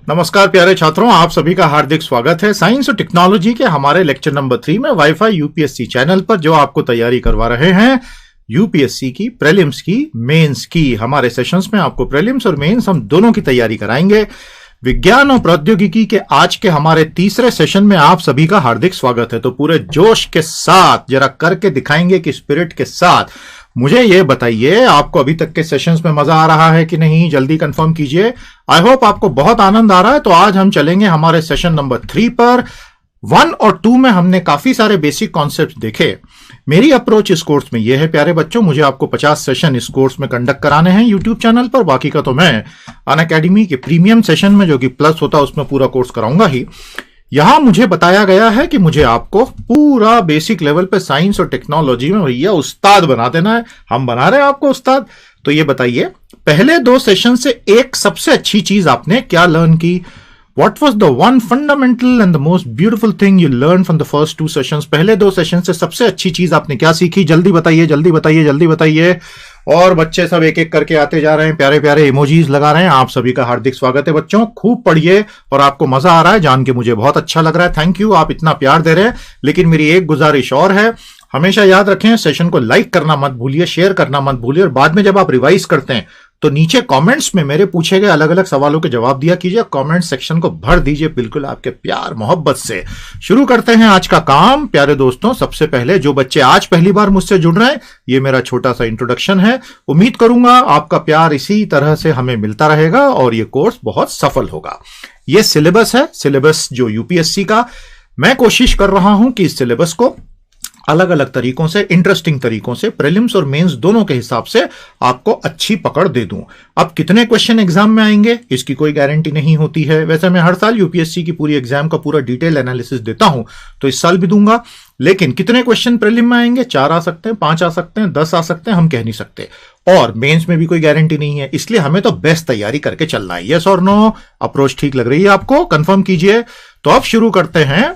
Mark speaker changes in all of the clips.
Speaker 1: नमस्कार प्यारे छात्रों, आप सभी का हार्दिक स्वागत है साइंस और टेक्नोलॉजी के हमारे लेक्चर नंबर 3 में वाईफाई यूपीएससी चैनल पर, जो आपको तैयारी करवा रहे हैं यूपीएससी की प्रीलिम्स की, मेंस की। हमारे सेशंस में आपको प्रीलिम्स और मेंस हम दोनों की तैयारी कराएंगे। विज्ञान और प्रौद्योगिकी के आज के हमारे तीसरे सेशन में आप सभी का हार्दिक स्वागत है। तो पूरे जोश के साथ जरा करके दिखाएंगे कि स्पिरिट के साथ। मुझे ये बताइए, आपको अभी तक के सेशंस में मजा आ रहा है कि नहीं? जल्दी कंफर्म कीजिए। आई होप आपको बहुत आनंद आ रहा है। तो आज हम चलेंगे हमारे सेशन नंबर 3 पर। 1 और 2 में हमने काफी सारे बेसिक कॉन्सेप्ट देखे। मेरी अप्रोच इस कोर्स में यह है प्यारे बच्चों, मुझे आपको 50 सेशन इस कोर्स में कंडक्ट कराने हैं यूट्यूब चैनल पर। बाकी का तो मैं अनअकैडमी के प्रीमियम सेशन में, जो कि प्लस होता है, उसमें पूरा कोर्स कराऊंगा ही। यहां मुझे बताया गया है कि मुझे आपको पूरा बेसिक लेवल पे साइंस और टेक्नोलॉजी में भैया उस्ताद बना देना है। हम बना रहे हैं आपको उस्ताद। तो ये बताइए, पहले 2 सेशन से एक सबसे अच्छी चीज आपने क्या लर्न की? What was the one fundamental and the most beautiful thing you learned from the first 2 sessions? पहले 2 सेशन से सबसे अच्छी चीज आपने क्या सीखी? जल्दी बताइए, जल्दी बताइए, जल्दी बताइए। और बच्चे सब एक एक करके आते जा रहे हैं, प्यारे प्यारे इमोजीज लगा रहे हैं। आप सभी का हार्दिक स्वागत है बच्चों। खूब पढ़िए और आपको मजा आ रहा है जान के मुझे बहुत अच्छा लग रहा है। थैंक यू, आप इतना प्यार दे रहे हैं। लेकिन मेरी एक गुजारिश और है, हमेशा याद रखें, सेशन को लाइक करना मत भूलिए, शेयर करना मत भूलिए। और बाद में जब आप रिवाइज करते हैं तो नीचे कमेंट्स में मेरे पूछे गए अलग अलग सवालों के जवाब दिया कीजिए। कमेंट सेक्शन को भर दीजिए बिल्कुल आपके प्यार मोहब्बत से। शुरू करते हैं आज का काम प्यारे दोस्तों। सबसे पहले जो बच्चे आज पहली बार मुझसे जुड़ रहे हैं, ये मेरा छोटा सा इंट्रोडक्शन है। उम्मीद करूंगा आपका प्यार इसी तरह से हमें मिलता रहेगा और ये कोर्स बहुत सफल होगा। ये सिलेबस है, सिलेबस जो यूपीएससी का। मैं कोशिश कर रहा हूं कि इस सिलेबस को अलग अलग तरीकों से, इंटरेस्टिंग तरीकों से, प्रीलिम्स और मेंस दोनों के हिसाब से आपको अच्छी पकड़ दे दूं। अब कितने क्वेश्चन एग्जाम में आएंगे इसकी कोई गारंटी नहीं होती है। वैसे मैं हर साल यूपीएससी की पूरी एग्जाम का पूरा डिटेल एनालिसिस देता हूं, तो इस साल भी दूंगा। लेकिन कितने क्वेश्चन प्रीलिम में आएंगे? 4 आ सकते हैं, 5 आ सकते हैं, 10 आ सकते हैं, हम कह नहीं सकते। और मेंस में भी कोई गारंटी नहीं है, इसलिए हमें तो बेस्ट तैयारी करके चलना है। यस और नो? अप्रोच ठीक लग रही है आपको? कंफर्म कीजिए। तो अब शुरू करते हैं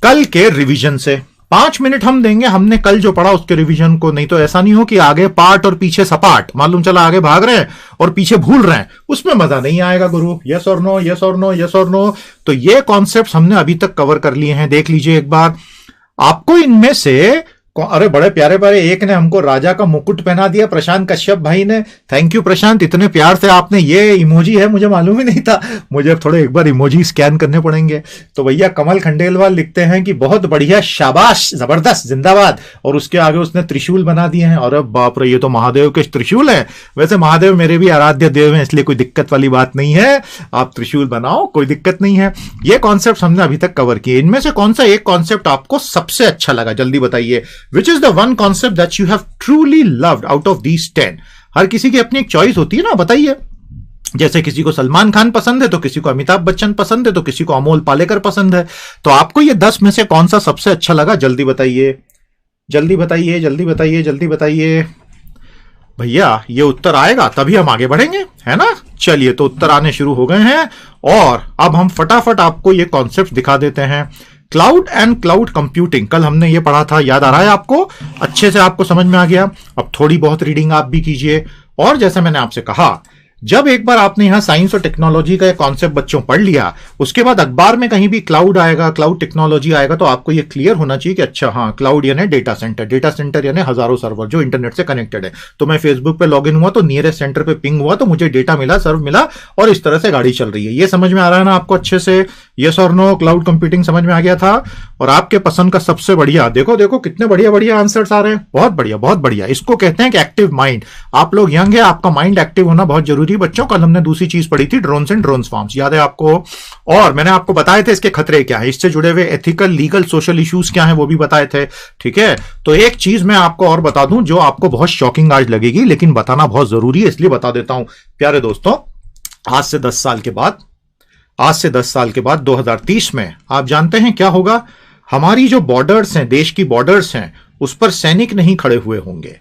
Speaker 1: कल के रिवीजन से। 5 मिनट हम देंगे। हमने कल जो पढ़ा उसके रिवीजन को। नहीं तो ऐसा नहीं हो कि आगे पाठ और पीछे सपाट, मालूम चला आगे भाग रहे हैं और पीछे भूल रहे हैं, उसमें मजा नहीं आएगा गुरु। यस और नो, यस और नो, यस और नो। तो ये कॉन्सेप्ट हमने अभी तक कवर कर लिए हैं, देख लीजिए एक बार। आपको इनमें से अरे बड़े प्यारे प्यारे, एक ने हमको राजा का मुकुट पहना दिया, प्रशांत कश्यप भाई ने। थैंक यू प्रशांत, इतने प्यार से आपने, ये इमोजी है, मुझे मालूम ही नहीं था। मुझे थोड़े एक बार इमोजी स्कैन करने पड़ेंगे। तो भैया कमल खंडेलवाल लिखते हैं कि बहुत बढ़िया, शाबाश, जबरदस्त, जिंदाबाद। और उसके आगे उसने त्रिशूल बना दिए हैं। और बाप रे, ये तो महादेव के त्रिशूल है। वैसे महादेव मेरे भी आराध्य देव हैं, इसलिए कोई दिक्कत वाली बात नहीं है। आप त्रिशूल बनाओ, कोई दिक्कत नहीं है। ये कॉन्सेप्ट हमने अभी तक कवर किए। इनमें से कौन सा एक कॉन्सेप्ट आपको सबसे अच्छा लगा? जल्दी बताइए। Which is the one concept that you have truly loved out of these 10? हर किसी की अपनी एक चॉइस होती है ना, बताइए। जैसे किसी को सलमान खान पसंद है, तो किसी को अमिताभ बच्चन पसंद है, तो किसी को अमोल पालेकर पसंद है। तो आपको ये 10 में से कौन सा सबसे अच्छा लगा? जल्दी बताइए, जल्दी बताइए, जल्दी बताइए, जल्दी बताइए। भैया ये उत्तर आएगा तभी हम आगे बढ़ेंगे, है ना? चलिए, तो उत्तर आने शुरू हो गए हैं और अब हम फटाफट आपको ये कॉन्सेप्ट दिखा देते हैं। क्लाउड एंड क्लाउड कंप्यूटिंग, कल हमने ये पढ़ा था, याद आ रहा है आपको? अच्छे से आपको समझ में आ गया। अब थोड़ी बहुत रीडिंग आप भी कीजिए। और जैसे मैंने आपसे कहा, जब एक बार आपने यहां साइंस और टेक्नोलॉजी का कॉन्सेप्ट बच्चों पढ़ लिया, उसके बाद अखबार में कहीं भी क्लाउड आएगा, क्लाउड टेक्नोलॉजी आएगा, तो आपको ये क्लियर होना चाहिए कि अच्छा हाँ, क्लाउड यानी डेटा सेंटर, डेटा सेंटर यानी हजारों सर्वर जो इंटरनेट से कनेक्टेड है। तो मैं फेसबुक पे लॉगिन हुआ तो नियरेस्ट सेंटर पे पिंग हुआ तो मुझे डेटा मिला, सर्व मिला, और इस तरह से गाड़ी चल रही है। ये समझ में आ रहा है ना आपको अच्छे से? यस और नो? क्लाउड कंप्यूटिंग समझ में आ गया था? और आपके पसंद का सबसे बढ़िया, देखो देखो कितने बढ़िया बढ़िया आंसर्स आ रहे हैं। बहुत बढ़िया, बहुत बढ़िया। इसको कहते हैं कि एक्टिव माइंड। आप लोग यंग है, आपका माइंड एक्टिव होना बहुत जरूरी है बच्चों। कल हमने दूसरी चीज पढ़ी थी, ड्रोन्स एंड ड्रोन फार्म्स, याद है आपको? और मैंने आपको बताए थे इसके खतरे क्या है, इससे जुड़े हुए एथिकल, लीगल, सोशल इश्यूज क्या है, वो भी बताए थे। ठीक है, तो एक चीज मैं आपको और बता दूं जो आपको बहुत शॉकिंग आज लगेगी, लेकिन बताना बहुत जरूरी है, इसलिए बता देता हूं। प्यारे दोस्तों, आज से 10 साल के बाद 2030 में आप जानते हैं क्या होगा? हमारी जो बॉर्डर्स हैं, देश की बॉर्डर्स हैं, उस पर सैनिक नहीं खड़े हुए होंगे,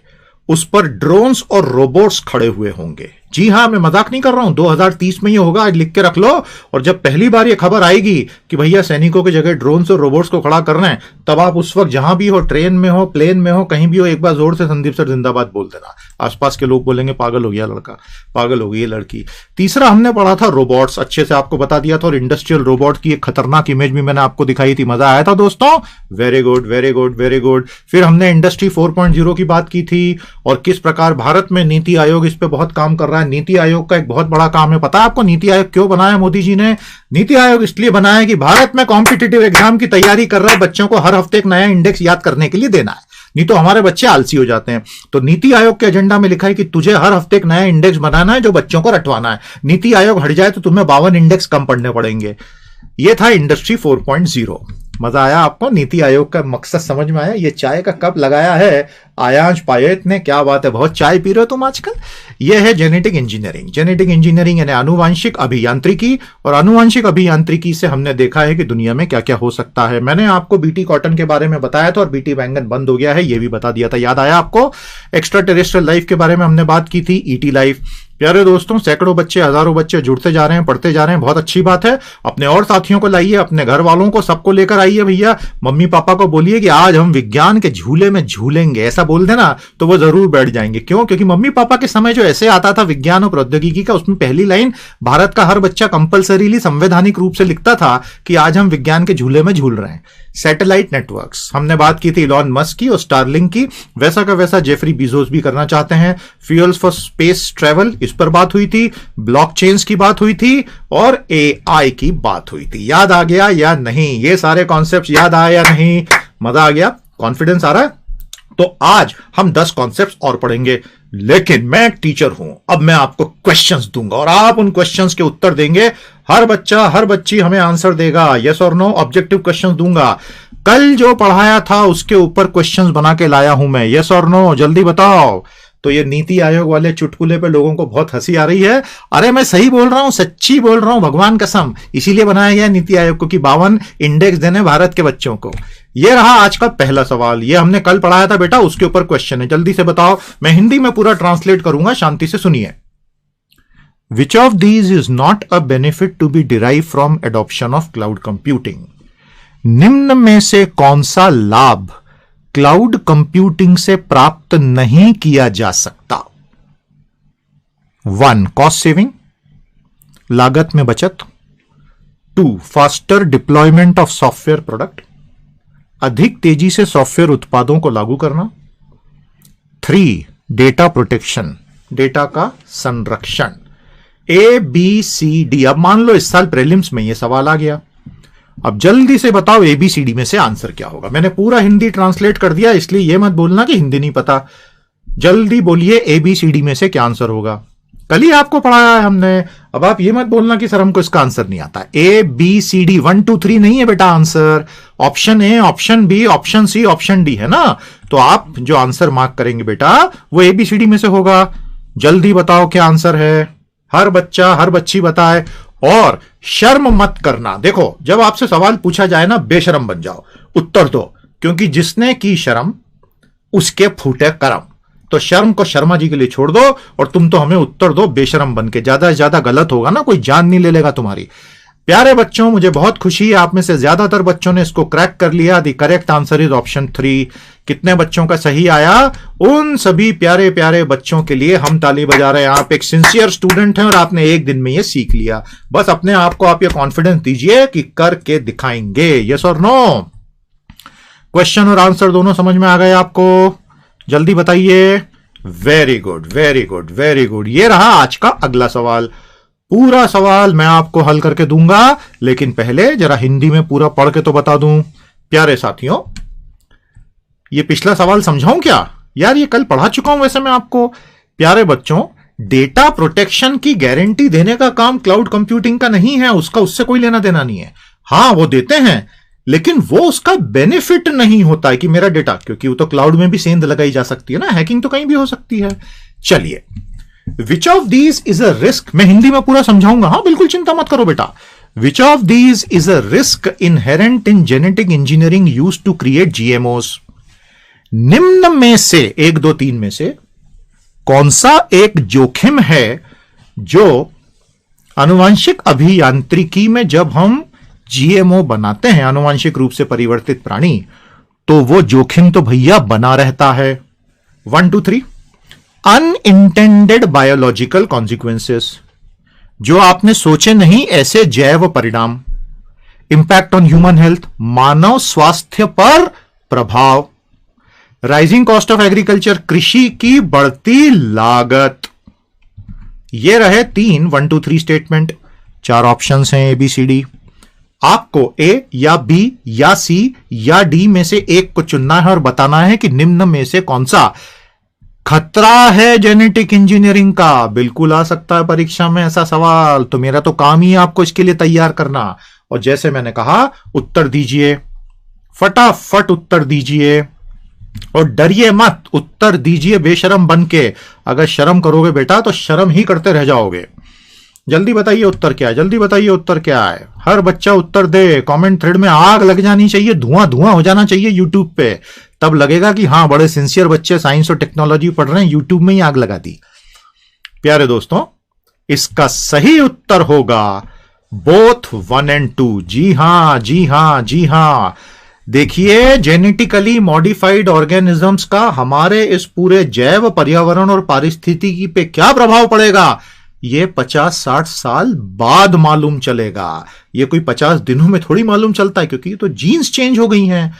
Speaker 1: उस पर ड्रोन्स और रोबोट्स खड़े हुए होंगे। जी हां, मैं मजाक नहीं कर रहा हूं। 2030 में ये होगा, आज लिख के रख लो। और जब पहली बार ये खबर आएगी कि भैया सैनिकों की जगह ड्रोन्स और रोबोट्स को खड़ा कर रहे हैं, तब आप उस वक्त जहां भी हो, ट्रेन में हो, प्लेन में हो, कहीं भी हो, एक बार जोर से संदीप सर जिंदाबाद बोल देना। आसपास के लोग बोलेंगे पागल हो गया लड़का, पागल हो गई है लड़की। तीसरा हमने पढ़ा था रोबोट्स, अच्छे से आपको बता दिया था, और इंडस्ट्रियल रोबोट की एक खतरनाक इमेज भी मैंने आपको दिखाई थी, मजा आया था दोस्तों। Very good very good very good. फिर हमने इंडस्ट्री 4.0 की बात की थी और किस प्रकार भारत में नीति आयोग इस पे बहुत काम कर रहा है। नीति आयोग का एक बहुत बड़ा काम है, पता है आपको नीति आयोग क्यों बनाया मोदी जी ने? नीति आयोग इसलिए बनाया कि भारत में कॉम्पिटिटिव एग्जाम की तैयारी कर रहे बच्चों को हर हफ्ते एक नया इंडेक्स याद करने के लिए देना है, नहीं तो हमारे बच्चे आलसी हो जाते हैं। तो नीति आयोग के एजेंडा में लिखा है कि तुझे हर हफ्ते एक नया इंडेक्स बनाना है जो बच्चों को रटवाना है। नीति आयोग हट जाए तो तुम्हें 52 इंडेक्स कम पढ़ने पड़ेंगे। यह था इंडस्ट्री 4.0। मजा आया आपको? नीति आयोग का मकसद समझ में आया? ये चाय का कप लगाया है आयांश पायत ने, क्या बात है, बहुत चाय पी रहे हो तुम आजकल। यह है जेनेटिक इंजीनियरिंग। जेनेटिक इंजीनियरिंग यानी आनुवांशिक अभियांत्रिकी, और आनुवांशिक अभियांत्रिकी से हमने देखा है कि दुनिया में क्या क्या हो सकता है। मैंने आपको बीटी कॉटन के बारे में बताया था और बीटी बैंगन बंद हो गया है ये भी बता दिया था, याद आया आपको? एक्स्ट्रा टेरेस्ट्रियल लाइफ के बारे में हमने बात की थी, ईटी लाइफ। प्यारे दोस्तों, सैकड़ों बच्चे, हजारों बच्चे जुड़ते जा रहे हैं, पढ़ते जा रहे हैं, बहुत अच्छी बात है। अपने और साथियों को लाइए, अपने घर वालों को, सबको लेकर आइए भैया। मम्मी पापा को बोलिए कि आज हम विज्ञान के झूले में झूलेंगे, ऐसा बोल देना तो वो जरूर बैठ जाएंगे। क्यों? क्योंकि मम्मी पापा के समय जो ऐसे आता था विज्ञान और प्रौद्योगिकी का, उसमें पहली लाइन भारत का हर बच्चा कंपलसरीली संवैधानिक रूप से लिखता था कि आज हम विज्ञान के झूले में झूल रहे हैं। सैटेलाइट नेटवर्क्स, हमने बात की थी इलॉन मस्क की और स्टारलिंक की, वैसा का वैसा जेफरी बीजोस भी करना चाहते हैं। फ्यूल्स फॉर स्पेस ट्रेवल, इस पर बात हुई थी। ब्लॉकचेन्स की बात हुई थी और एआई की बात हुई थी। याद आ गया या नहीं? ये सारे कॉन्सेप्ट्स याद आए या नहीं? मजा आ गया? कॉन्फिडेंस आ रहा है? तो आज हम 10 कॉन्सेप्ट्स और पढ़ेंगे, लेकिन मैं एक टीचर हूं, अब मैं आपको क्वेश्चंस दूंगा और आप उन क्वेश्चंस के उत्तर देंगे। हर बच्चा, हर बच्ची हमें आंसर देगा, यस और नो, ऑब्जेक्टिव क्वेश्चंस दूंगा। कल जो पढ़ाया था उसके ऊपर क्वेश्चंस बना के लाया हूं मैं, यस और नो, जल्दी बताओ। तो ये नीति आयोग वाले चुटकुले पे लोगों को बहुत हंसी आ रही है। अरे मैं सही बोल रहा हूं, सच्ची बोल रहा हूं, भगवान कसम, इसीलिए बनाया गया नीति आयोग को कि 52 इंडेक्स देने भारत के बच्चों को। ये रहा आज का पहला सवाल, ये हमने कल पढ़ाया था बेटा, उसके ऊपर क्वेश्चन है, जल्दी से बताओ। मैं हिंदी में पूरा ट्रांसलेट करूंगा, शांति से सुनिए। Which of these is not a benefit to be derive from adoption of cloud computing? निम्न में से कौन सा लाभ क्लाउड कंप्यूटिंग से प्राप्त नहीं किया जा सकता? 1. कॉस्ट सेविंग, लागत में बचत। 2. Faster deployment of software product, अधिक तेजी से सॉफ्टवेयर उत्पादों को लागू करना। 3. डेटा प्रोटेक्शन, डेटा का संरक्षण। ABCD। अब मान लो इस साल प्रीलिम्स में यह सवाल आ गया, अब जल्दी से बताओ ABCD में से आंसर क्या होगा। मैंने पूरा हिंदी ट्रांसलेट कर दिया, इसलिए यह मत बोलना कि हिंदी नहीं पता। जल्दी बोलिए ABCD में से क्या आंसर होगा। कल ही आपको पढ़ाया है हमने, अब आप ये मत बोलना कि सर हमको इसका आंसर नहीं आता। ABCD 1 2 3 नहीं है बेटा answer, option A, option B, option C, option D है ना। तो आप जो आंसर मार्क करेंगे बेटा वो ABCD में से होगा। जल्दी बताओ क्या आंसर है। हर बच्चा, हर बच्ची बताए, और शर्म मत करना। देखो जब आपसे सवाल पूछा जाए ना, बेशरम बन जाओ, उत्तर दो, क्योंकि जिसने की शर्म उसके फूटे करम। तो शर्म को शर्मा जी के लिए छोड़ दो और तुम तो हमें उत्तर दो बेशरम बन के। ज्यादा से ज्यादा गलत होगा ना, कोई जान नहीं ले लेगा तुम्हारी। प्यारे बच्चों, मुझे बहुत खुशी है, आप में से ज्यादातर बच्चों ने इसको क्रैक कर लिया। The correct answer is option 3। कितने बच्चों का सही आया? उन सभी प्यारे प्यारे बच्चों के लिए हम ताली बजा रहे हैं। आप एक सिंसियर स्टूडेंट हैं और आपने एक दिन में ये सीख लिया। बस अपने आप को आप ये कॉन्फिडेंस दीजिए कि करके दिखाएंगे, यस और नो। क्वेश्चन और आंसर दोनों समझ में आ गए आपको? जल्दी बताइए। Very good very good very good. ये रहा आज का अगला सवाल। पूरा सवाल मैं आपको हल करके दूंगा, लेकिन पहले जरा हिंदी में पूरा पढ़ के तो बता दूं। प्यारे साथियों, ये पिछला सवाल समझाऊं क्या? यार ये कल पढ़ा चुका हूं वैसे मैं आपको। प्यारे बच्चों, डेटा प्रोटेक्शन की गारंटी देने का काम क्लाउड कंप्यूटिंग का नहीं है, उसका उससे कोई लेना देना नहीं है। हां वो देते हैं, लेकिन वो उसका बेनिफिट नहीं होता है कि मेरा डेटा, क्योंकि वो तो क्लाउड में भी सेंध लगाई जा सकती है ना, हैकिंग तो कहीं भी हो सकती है। चलिए, विच of these is a risk, मैं हिंदी में पूरा समझाऊंगा, हाँ बिल्कुल चिंता मत करो बेटा। Which of these is a risk inherent in genetic engineering used to create GMOs? निम्न में से 1 2 3 में से कौन सा एक जोखिम है जो आनुवांशिक अभियांत्रिकी में जब हम GMO बनाते हैं, आनुवांशिक रूप से परिवर्तित प्राणी, तो वो जोखिम तो भैया बना रहता है। 1 2 3। अनइंटेंडेड बायोलॉजिकल कॉन्सिक्वेंसेस, जो आपने सोचे नहीं ऐसे जैव परिणाम। इंपैक्ट ऑन ह्यूमन हेल्थ, मानव स्वास्थ्य पर प्रभाव। राइजिंग कॉस्ट ऑफ एग्रीकल्चर, कृषि की बढ़ती लागत। ये रहे 3 1 2 3 स्टेटमेंट। 4 ऑप्शंस हैं ABCD। आपको A या B या C या D में से एक को चुनना है और बताना है कि निम्न में से कौन सा खतरा है जेनेटिक इंजीनियरिंग का। बिल्कुल आ सकता है परीक्षा में ऐसा सवाल, तो मेरा तो काम ही है आपको इसके लिए तैयार करना। और जैसे मैंने कहा, उत्तर दीजिए, फटाफट उत्तर दीजिए और डरिए मत, उत्तर दीजिए बेशरम बन के। अगर शर्म करोगे बेटा तो शर्म ही करते रह जाओगे। जल्दी बताइए उत्तर क्या है, जल्दी बताइए उत्तर क्या है। हर बच्चा उत्तर दे। कमेंट थ्रेड में आग लग जानी चाहिए, धुआं धुआं हो जाना चाहिए यूट्यूब पे, तब लगेगा कि हां बड़े सिंसियर बच्चे साइंस और टेक्नोलॉजी पढ़ रहे हैं। यूट्यूब में ही आग लगा दी। प्यारे दोस्तों, इसका सही उत्तर होगा बोथ 1 और 2। जी हां, जी हां, जी हां। देखिए, जेनेटिकली मॉडिफाइड ऑर्गेनिजम्स का हमारे इस पूरे जैव पर्यावरण और पारिस्थितिकी पे क्या प्रभाव पड़ेगा, ये 50-60 साल बाद मालूम चलेगा। ये कोई 50 दिनों में थोड़ी मालूम चलता है, क्योंकि तो जीन्स चेंज हो गई हैं।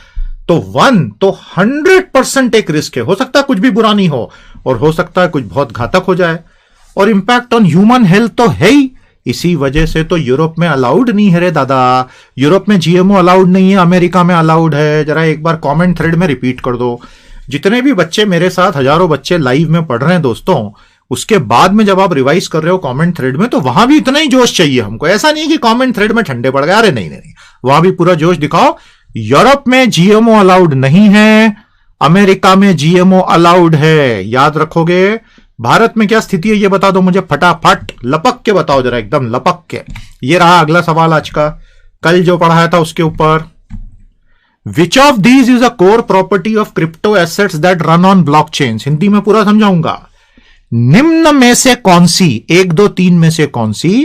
Speaker 1: तो 1 तो 100% एक रिस्क है। हो सकता है कुछ भी बुरा नहीं हो, और हो सकता है कुछ बहुत घातक हो जाए। और इंपैक्ट ऑन ह्यूमन हेल्थ तो है ही। इसी वजह से तो यूरोप में अलाउड नहीं है रे दादा। यूरोप में GMO अलाउड नहीं है, अमेरिका में अलाउड है। जरा एक बार कमेंट थ्रेड में रिपीट कर दो। जितने भी बच्चे मेरे साथ, हजारों बच्चे लाइव में पढ़ रहे हैं दोस्तों, उसके बाद में जब आप रिवाइज कर रहे हो कमेंट थ्रेड में, तो वहां भी इतना ही जोश चाहिए हमको। ऐसा नहीं कि कमेंट थ्रेड में ठंडे पड़ गए। अरे नहीं नहीं, वहां भी पूरा जोश दिखाओ। यूरोप में GMO अलाउड नहीं है, अमेरिका में GMO अलाउड है। याद रखोगे। भारत में क्या स्थिति है ये बता दो मुझे, फटाफट लपक के बताओ जरा, एकदम लपक के। ये रहा अगला सवाल आज का, कल जो पढ़ाया था उसके ऊपर। विच of these is a core property of crypto assets that run on blockchain. Hindi में पूरा समझाऊंगा। निम्न में से कौन सी, 1 2 3 में से कौन सी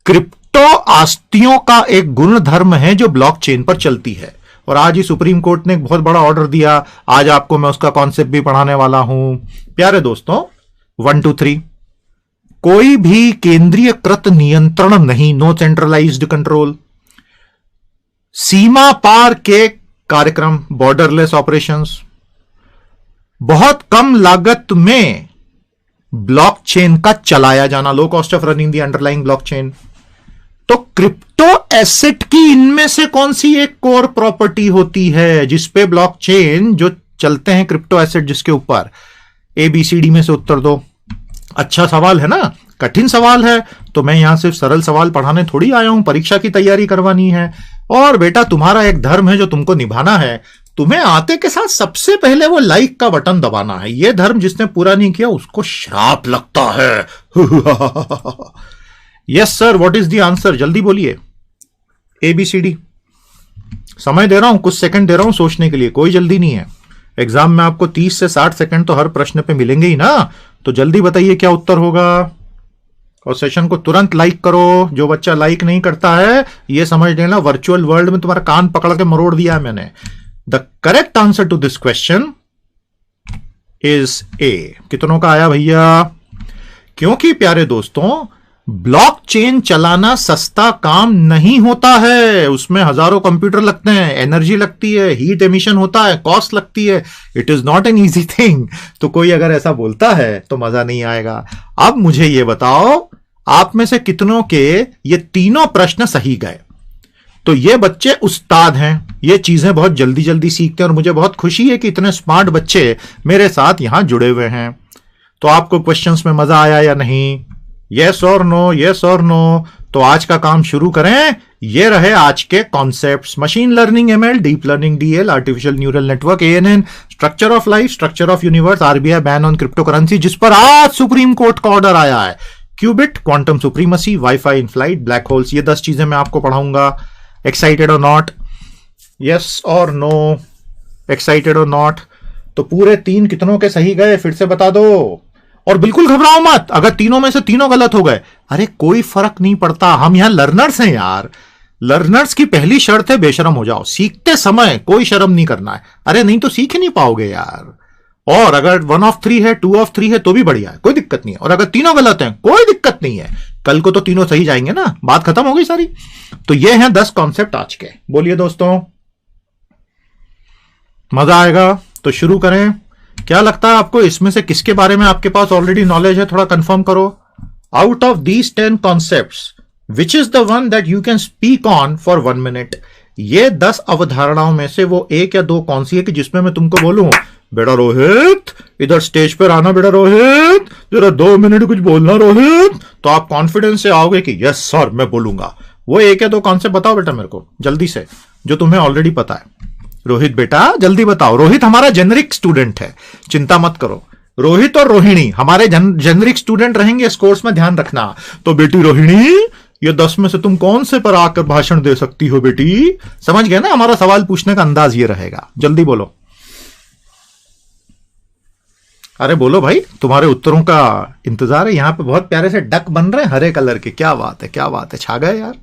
Speaker 1: क्रिप्टो आस्तियों का एक गुण धर्म है जो ब्लॉकचेन पर चलती है। और आज ही सुप्रीम कोर्ट ने एक बहुत बड़ा ऑर्डर दिया, आज आपको मैं उसका कॉन्सेप्ट भी पढ़ाने वाला हूं। प्यारे दोस्तों, 1 2 3, कोई भी केंद्रीयकृत नियंत्रण नहीं, नो सेंट्रलाइज्ड कंट्रोल। सीमा पार के कार्यक्रम, बॉर्डरलेस ऑपरेशंस। बहुत कम लागत में ब्लॉकचेन का चलाया जाना, low cost of running the underlying blockchain. तो क्रिप्टो एसेट की इनमें से कौन सी एक कोर प्रॉपर्टी होती है जिसपे ब्लॉकचेन जो चलते हैं, क्रिप्टो एसेट जिसके ऊपर। ABCD में से उत्तर दो। अच्छा सवाल है ना, कठिन सवाल है, तो मैं यहां सिर्फ सरल सवाल पढ़ाने थोड़ी आया हूं, परीक्षा की तैयारी करवानी है। और बेटा, तुम्हारा एक धर्म है जो तुमको निभाना है। तुम्हें आते के साथ सबसे पहले वो लाइक का बटन दबाना है। ये धर्म जिसने पूरा नहीं किया उसको श्राप लगता है। Yes sir, what is the answer, जल्दी बोलिए। ABCD। समय दे रहा हूं, कुछ सेकंड दे रहा हूं सोचने के लिए, कोई जल्दी नहीं है। एग्जाम में आपको 30 से 60 सेकंड तो हर प्रश्न पे मिलेंगे ही ना, तो जल्दी बताइए क्या उत्तर होगा। और सेशन को तुरंत लाइक करो। जो बच्चा लाइक नहीं करता है, ये समझ लेना वर्चुअल वर्ल्ड में तुम्हारा कान पकड़ के मरोड़ दिया है मैंने। The correct answer to this question is A। कितनों का आया भैया? क्योंकि प्यारे दोस्तों, ब्लॉकचेन चलाना सस्ता काम नहीं होता है। उसमें हजारों कंप्यूटर लगते हैं, एनर्जी लगती है, हीट एमिशन होता है, कॉस्ट लगती है। It is not an easy thing. तो कोई अगर ऐसा बोलता है तो मजा नहीं आएगा। अब मुझे ये बताओ, आप में से कितनों के ये तीनों प्रश्न सही गए? तो ये बच्चे उस्ताद हैं, ये चीजें बहुत जल्दी जल्दी सीखते हैं, और मुझे बहुत खुशी है कि इतने स्मार्ट बच्चे मेरे साथ यहां जुड़े हुए हैं। तो आपको क्वेश्चंस में मजा आया या नहीं? यस और नो, यस और नो। तो आज का काम शुरू करें। ये रहे आज के concepts. Machine learning ML, deep learning DL, artificial neural network ANN, structure of life, structure of universe, RBI ban on crypto currency जिस पर आज सुप्रीम कोर्ट का ऑर्डर आया है, qubit, quantum supremacy, wifi in flight, black holes. ये 10 चीजें मैं आपको पढ़ाऊंगा। Excited or not? यस और नो, एक्साइटेड और नॉट? तो पूरे 3 कितनों के सही गए फिर से बता दो। और बिल्कुल घबराओ मत अगर तीनों में से तीनों गलत हो गए। अरे कोई फर्क नहीं पड़ता, हम यहां लर्नर्स हैं यार। लर्नर्स की पहली शर्त है बेशरम हो जाओ। सीखते समय कोई शर्म नहीं करना है। अरे नहीं तो सीख ही नहीं पाओगे यार। और अगर 1 ऑफ 3 है, 2 ऑफ 3 है तो भी बढ़िया है, कोई दिक्कत नहीं है। और अगर तीनों गलत हैं कोई दिक्कत नहीं है, कल को तो तीनों सही जाएंगे ना, बात खत्म हो गई सारी। तो ये हैं 10 कॉन्सेप्ट आज के। बोलिए दोस्तों, मजा आएगा तो शुरू करें। क्या लगता है आपको इसमें से किसके बारे में आपके पास ऑलरेडी नॉलेज है, थोड़ा कंफर्म करो। Out of these 10 concepts which is the one that you can speak on for 1 minute. ये 10 अवधारणाओं में से वो 1 या 2 कौन सी है कि जिसमें मैं तुमको बोलूं, बेटा रोहित इधर स्टेज पर आना, बेटा रोहित जरा 2 मिनट कुछ बोलना रोहित, तो आप कॉन्फिडेंस से आओगे कि यस सर मैं बोलूंगा। वो 1 या 2 कॉन्सेप्ट बताओ बेटा मेरे को जल्दी से, जो तुम्हें ऑलरेडी पता है। रोहित बेटा जल्दी बताओ। रोहित हमारा जेनरिक स्टूडेंट है, चिंता मत करो। रोहित और रोहिणी हमारे जेनरिक स्टूडेंट रहेंगे इस कोर्स में, ध्यान रखना। तो बेटी रोहिणी, ये 10 में से तुम कौन से पर आकर भाषण दे सकती हो बेटी? समझ गए ना, हमारा सवाल पूछने का अंदाज ये रहेगा। जल्दी बोलो, अरे बोलो भाई, तुम्हारे उत्तरों का इंतजार है। यहां पे बहुत प्यारे से डक बन रहे हैं हरे कलर के, क्या बात है, क्या बात है, छा गए यार।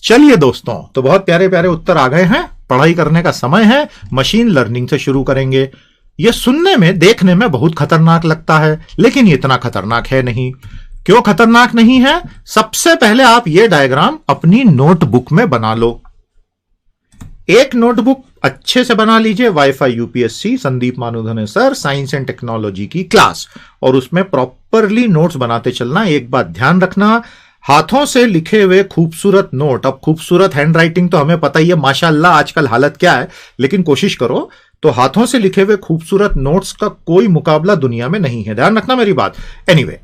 Speaker 1: चलिए दोस्तों, तो बहुत प्यारे प्यारे उत्तर आ गए हैं। पढ़ाई करने का समय है। मशीन लर्निंग से शुरू करेंगे। यह सुनने में देखने में बहुत खतरनाक लगता है, लेकिन ये इतना खतरनाक है नहीं। क्यों खतरनाक नहीं है? सबसे पहले आप ये डायग्राम अपनी नोटबुक में बना लो। एक नोटबुक अच्छे से बना लीजिए, wifi UPSC Sandeep Manudhane sir science and technology की क्लास, और उसमें प्रॉपरली नोट्स बनाते चलना। एक बात ध्यान रखना, हाथों से लिखे हुए खूबसूरत नोट, अब खूबसूरत हैंडराइटिंग तो हमें पता ही है माशाअल्लाह आजकल हालत क्या है, लेकिन कोशिश करो तो हाथों से लिखे हुए खूबसूरत नोट्स का कोई मुकाबला दुनिया में नहीं है, ध्यान रखना मेरी बात। एनीवे,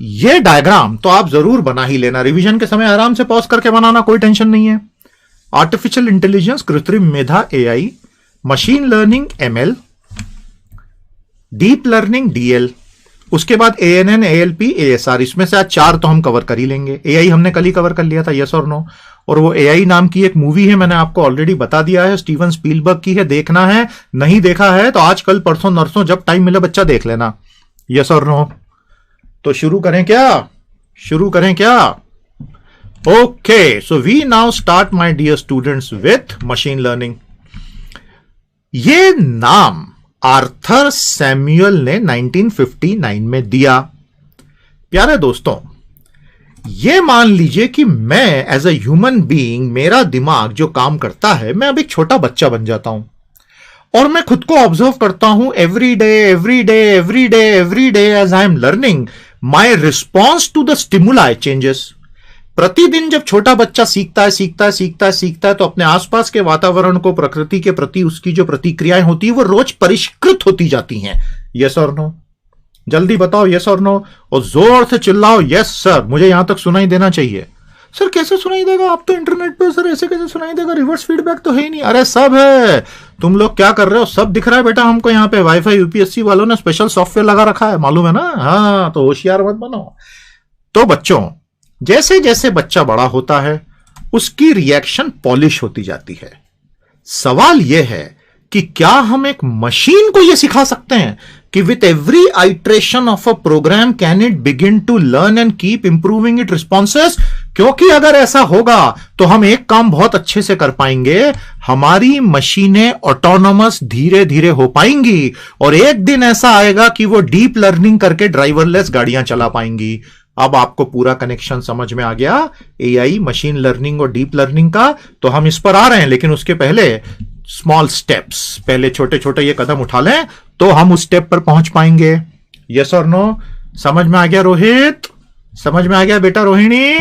Speaker 1: ये डायग्राम तो आप जरूर बना ही लेना, रिवीजन के समय आराम से पॉज करके बनाना, कोई टेंशन नहीं है। आर्टिफिशियल इंटेलिजेंस कृत्रिम मेधा AI, machine learning ML, deep learning DL, उसके बाद एएनएन एएलपी एएसआर, इसमें से आज 4 तो हम कवर कर ही लेंगे। एआई हमने कल ही कवर कर लिया था, यस और नो। और वो एआई नाम की एक मूवी है, मैंने आपको ऑलरेडी बता दिया है, स्टीवन स्पीलबर्ग की है, देखना है नहीं देखा है तो आज कल परसों नरसों जब टाइम मिले बच्चा देख लेना, यस और नो। तो शुरू करें क्या? शुरू करें क्या? Okay, so we now start my dear students with machine learning. ये नाम आर्थर सैमुअल ने 1959 में दिया। प्यारे दोस्तों, यह मान लीजिए कि मैं एज अ ह्यूमन बीइंग, मेरा दिमाग जो काम करता है, मैं अब एक छोटा बच्चा बन जाता हूं और मैं खुद को ऑब्जर्व करता हूं every day every day every day every day as I am learning, my response to the stimuli changes. प्रतिदिन जब छोटा बच्चा सीखता है तो अपने आसपास के वातावरण को, प्रकृति के प्रति उसकी जो प्रतिक्रियाएं होती है वो रोज परिष्कृत होती जाती हैं। यस और नो? जल्दी बताओ यस और नो, और जोर से चिल्लाओ यस सर, मुझे यहां तक सुनाई देना चाहिए। सर कैसे सुनाई देगा, आप तो इंटरनेट पे, सर ऐसे कैसे सुनाई देगा, रिवर्स फीडबैक तो है ही नहीं। अरे सब है, तुम लोग क्या कर रहे हो, सब दिख रहा है बेटा हमको। यहाँ पे वाईफाई यूपीएससी वालों ने स्पेशल सॉफ्टवेयर लगा रखा है, मालूम है ना? हाँ, तो होशियार मत बनो। तो बच्चों, जैसे जैसे बच्चा बड़ा होता है उसकी रिएक्शन पॉलिश होती जाती है। सवाल यह है कि क्या हम एक मशीन को यह सिखा सकते हैं कि with every iteration of a program can it begin to learn and keep improving it responses? क्योंकि अगर ऐसा होगा तो हम एक काम बहुत अच्छे से कर पाएंगे, हमारी मशीनें ऑटोनोमस धीरे धीरे हो पाएंगी और एक दिन ऐसा आएगा कि वो डीप लर्निंग करके ड्राइवरलेस गाड़ियां चला पाएंगी। अब आपको पूरा कनेक्शन समझ में आ गया एआई, मशीन लर्निंग और डीप लर्निंग का। तो हम इस पर आ रहे हैं, लेकिन उसके पहले स्मॉल स्टेप्स, पहले छोटे छोटे ये कदम उठा लें तो हम उस स्टेप पर पहुंच पाएंगे। यस और नो? समझ में आ गया रोहित? समझ में आ गया बेटा Rohini?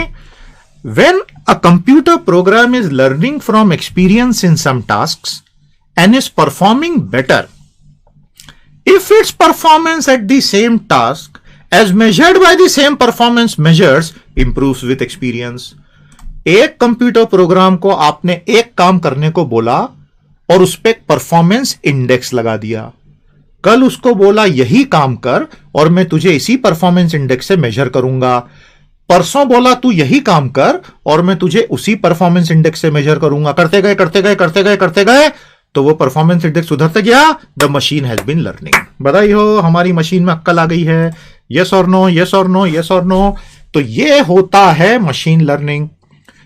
Speaker 1: When a computer program is learning from experience in some tasks and is performing better, if its performance at the same task as measured by the same performance measures improves with experience। एक computer program को आपने एक काम करने को बोला और उस पर परफॉर्मेंस इंडेक्स लगा दिया, कल उसको बोला यही काम कर और मैं तुझे इसी परफॉर्मेंस इंडेक्स से मेजर करूंगा, परसों बोला तू यही काम कर और मैं तुझे उसी परफॉर्मेंस इंडेक्स से मेजर करूंगा। करते गए करते गए करते गए करते गए तो वो परफॉर्मेंस इंडेक्स सुधरते गया। The machine has been learning. बधाई हो, हमारी मशीन में अक्कल आ गई है। यस और नो, यस और नो, यस और नो। तो ये होता है मशीन लर्निंग।